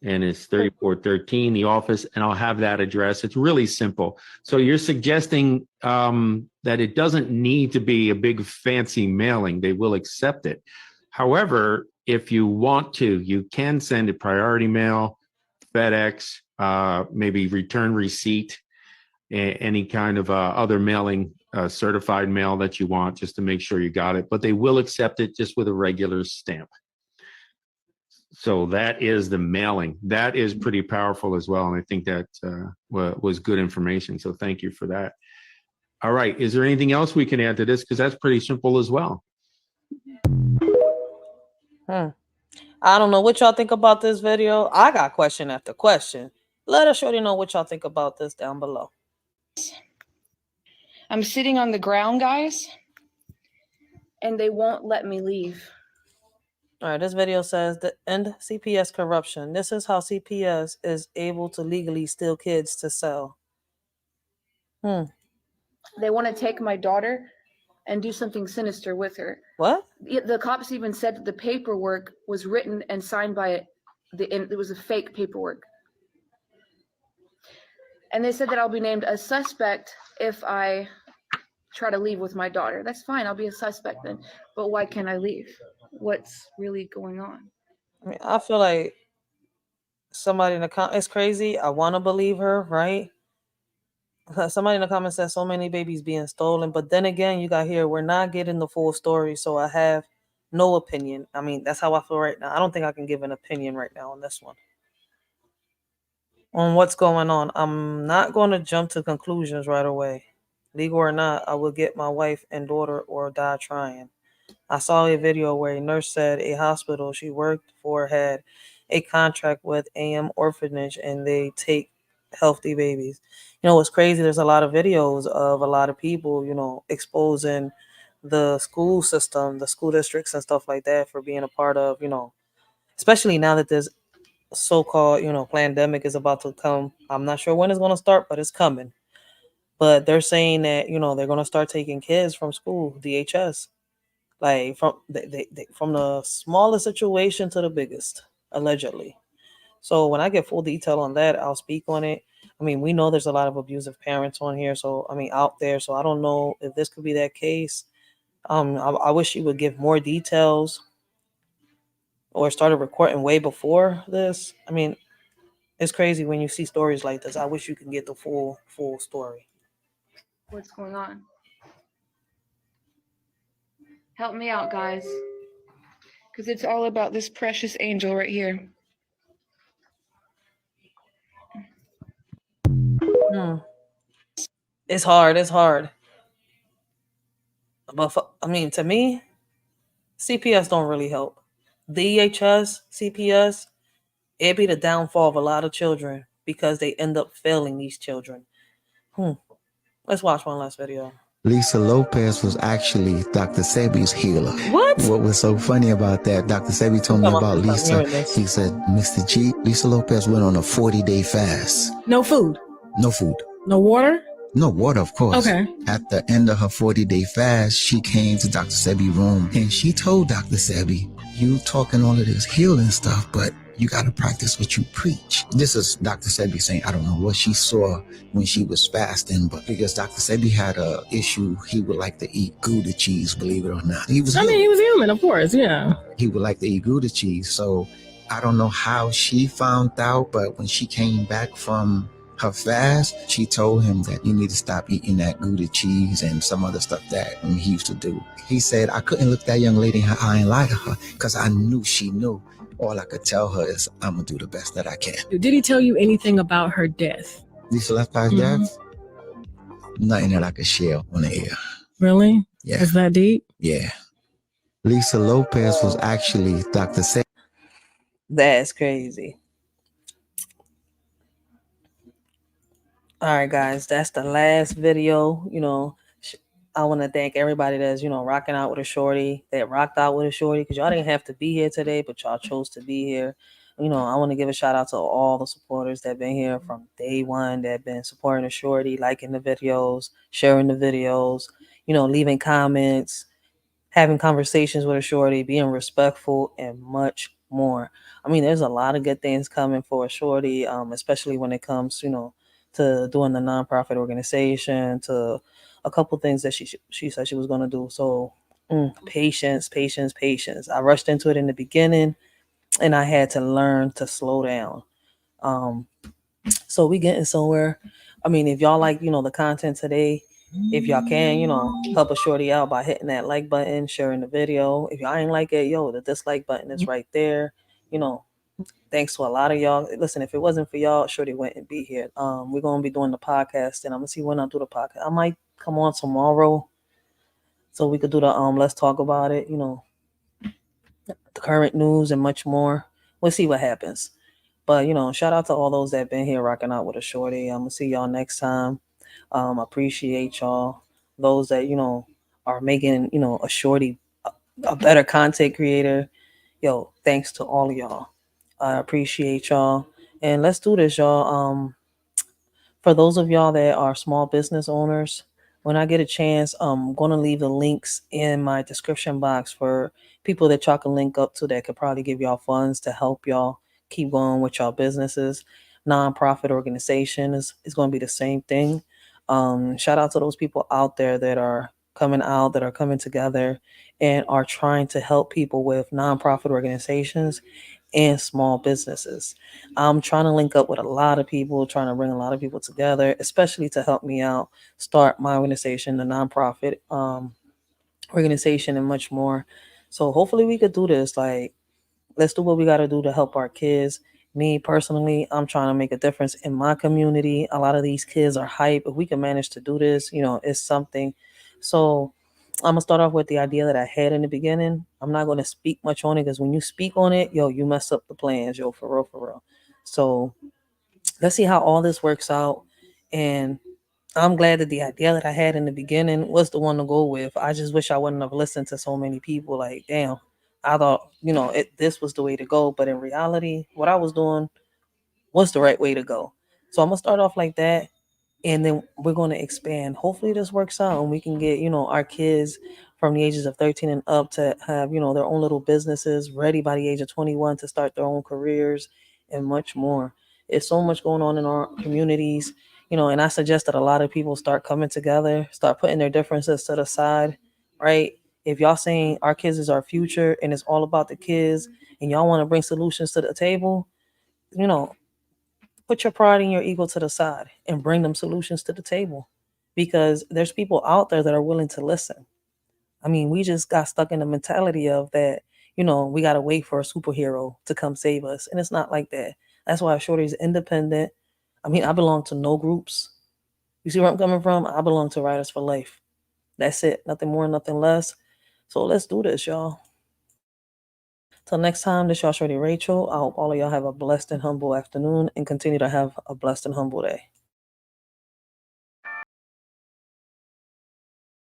S5: And it's 3413, the office, and I'll have that address. It's really simple. So you're suggesting that it doesn't need to be a big fancy mailing. They will accept it. However, if you want to, you can send it priority mail, FedEx, maybe return receipt, any kind of other mailing, certified mail that you want, just to make sure you got it. But they will accept it just with a regular stamp. So that is the mailing. That is pretty powerful as well. And I think that was good information. So thank you for that. All right. Is there anything else we can add to this? Because that's pretty simple as well.
S1: I don't know what y'all think about this video. I got question after question. Let us shorty know what y'all think about this down below.
S7: I'm sitting on the ground, guys, and they won't let me leave.
S1: All right, this video says the end CPS corruption. This is how CPS is able to legally steal kids to sell.
S7: They want to take my daughter and do something sinister with her.
S1: What?
S7: The cops even said that the paperwork was written and signed by it was a fake paperwork. And they said that I'll be named a suspect if I try to leave with my daughter. That's fine. I'll be a suspect then. But why can't I leave? What's really going on?
S1: I mean, I feel like somebody in the comments, it's crazy. I want to believe her, right? Somebody in the comments said so many babies being stolen. But then again, you got here, we're not getting the full story. So I have no opinion. I mean, that's how I feel right now. I don't think I can give an opinion right now on this one. On what's going on. I'm not going to jump to conclusions right away. Legal or not, I will get my wife and daughter or die trying. I saw a video where a nurse said a hospital she worked for had a contract with AM Orphanage and they take healthy babies. You know what's crazy? There's a lot of videos of a lot of people, exposing the school system, the school districts and stuff like that for being a part of, especially now that this so-called, pandemic is about to come. I'm not sure when it's going to start, but it's coming. But they're saying that, they're going to start taking kids from school, DHS. Like from from the smallest situation to the biggest, allegedly. So when I get full detail on that, I'll speak on it. I mean, we know there's a lot of abusive parents on here, so out there. So I don't know if this could be that case. I wish she would give more details or started recording way before this. I mean, it's crazy when you see stories like this. I wish you could get the full story.
S7: What's going on? Help me out, guys. Because it's all about this precious angel right here.
S1: It's hard. It's hard. But I mean, to me, CPS don't really help. DHS, CPS, it be the downfall of a lot of children because they end up failing these children. Let's watch one last video.
S8: Lisa Lopez was actually Dr. Sebi's healer.
S1: What?
S8: What was so funny about that? Dr. Sebi told me about Lisa. He said, Mr. G, Lisa Lopez went on a 40-day fast.
S9: No food.
S8: No food.
S9: No water?
S8: No water, of course.
S9: Okay.
S8: At the end of her 40-day fast, she came to Dr. Sebi's room and she told Dr. Sebi, you talking all of this healing stuff, but you got to practice what you preach. This is Dr. Sebi saying, I don't know what she saw when she was fasting, but because Dr. Sebi had a issue, he would like to eat Gouda cheese, believe it or not. He was
S9: human, of course, yeah.
S8: He would like to eat Gouda cheese. So I don't know how she found out, but when she came back from her fast, she told him that you need to stop eating that Gouda cheese and some other stuff that he used to do. He said, I couldn't look that young lady in her eye and lie to her because I knew she knew. All I could tell her is I'm going to do the best that I can.
S9: Did he tell you anything about her death?
S8: Lisa Lopez's death? Nothing that I could share on the air.
S9: Really?
S8: Yeah.
S9: Is that deep?
S8: Yeah. Lisa Lopez was actually Dr. Sebi.
S1: That's crazy. All right, guys, that's the last video. I want to thank everybody that's, rocking out with a shorty, that rocked out with a shorty, because y'all didn't have to be here today, but y'all chose to be here. I want to give a shout out to all the supporters that been here from day one, that been supporting the shorty, liking the videos, sharing the videos, leaving comments, having conversations with a shorty, being respectful, and much more. I mean, there's a lot of good things coming for a shorty, especially when it comes, to doing the nonprofit organization, to a couple things that she said she was going to do. So patience. I rushed into it in the beginning, and I had to learn to slow down. So we getting somewhere. I mean, if y'all like, the content today, if y'all can, help a shorty out by hitting that like button, sharing the video. If y'all ain't like it, the dislike button is right there. Thanks to a lot of y'all. Listen, if it wasn't for y'all, shorty wouldn't be here. We're gonna be doing the podcast, and I'm gonna see when I do the podcast. I might come on tomorrow, so we could do the let's talk about it. The current news and much more. We'll see what happens. But shout out to all those that been here rocking out with a shorty. I'm gonna see y'all next time. Appreciate y'all. Those that are making a shorty a better content creator. Thanks to all of y'all. I appreciate y'all. And let's do this, y'all. For those of y'all that are small business owners, when I get a chance, I'm going to leave the links in my description box for people that y'all can link up to that could probably give y'all funds to help y'all keep going with y'all businesses. Nonprofit organization is going to be the same thing. Shout out to those people out there that are coming out, that are coming together and are trying to help people with nonprofit organizations and small businesses. I'm trying to link up with a lot of people, trying to bring a lot of people together, especially to help me out start my organization, the nonprofit organization, and much more. So hopefully we could do this. Like, let's do what we got to do to help our kids. Me personally, I'm trying to make a difference in my community. A lot of these kids are hype. If we can manage to do this, it's something. So I'm gonna start off with the idea that I had in the beginning. I'm not gonna speak much on it because when you speak on it, you mess up the plans, for real, for real. So let's see how all this works out. And I'm glad that the idea that I had in the beginning was the one to go with. I just wish I wouldn't have listened to so many people. Like, damn, I thought, this was the way to go. But in reality, what I was doing was the right way to go. So I'm gonna start off like that, and then we're going to expand. Hopefully this works out and we can get our kids from the ages of 13 and up to have their own little businesses ready by the age of 21 to start their own careers and much more. There's so much going on in our communities, and I suggest that a lot of people start coming together, start putting their differences to the side, right? If y'all saying our kids is our future and it's all about the kids and y'all want to bring solutions to the table, put your pride and your ego to the side and bring them solutions to the table, because there's people out there that are willing to listen. I mean, we just got stuck in the mentality of that, we got to wait for a superhero to come save us. And it's not like that. That's why Shorty's independent. I mean, I belong to no groups. You see where I'm coming from? I belong to Writers for Life. That's it. Nothing more, nothing less. So let's do this, y'all. Till next time, this y'all Shorty Rachel. I hope all of y'all have a blessed and humble afternoon and continue to have a blessed and humble day.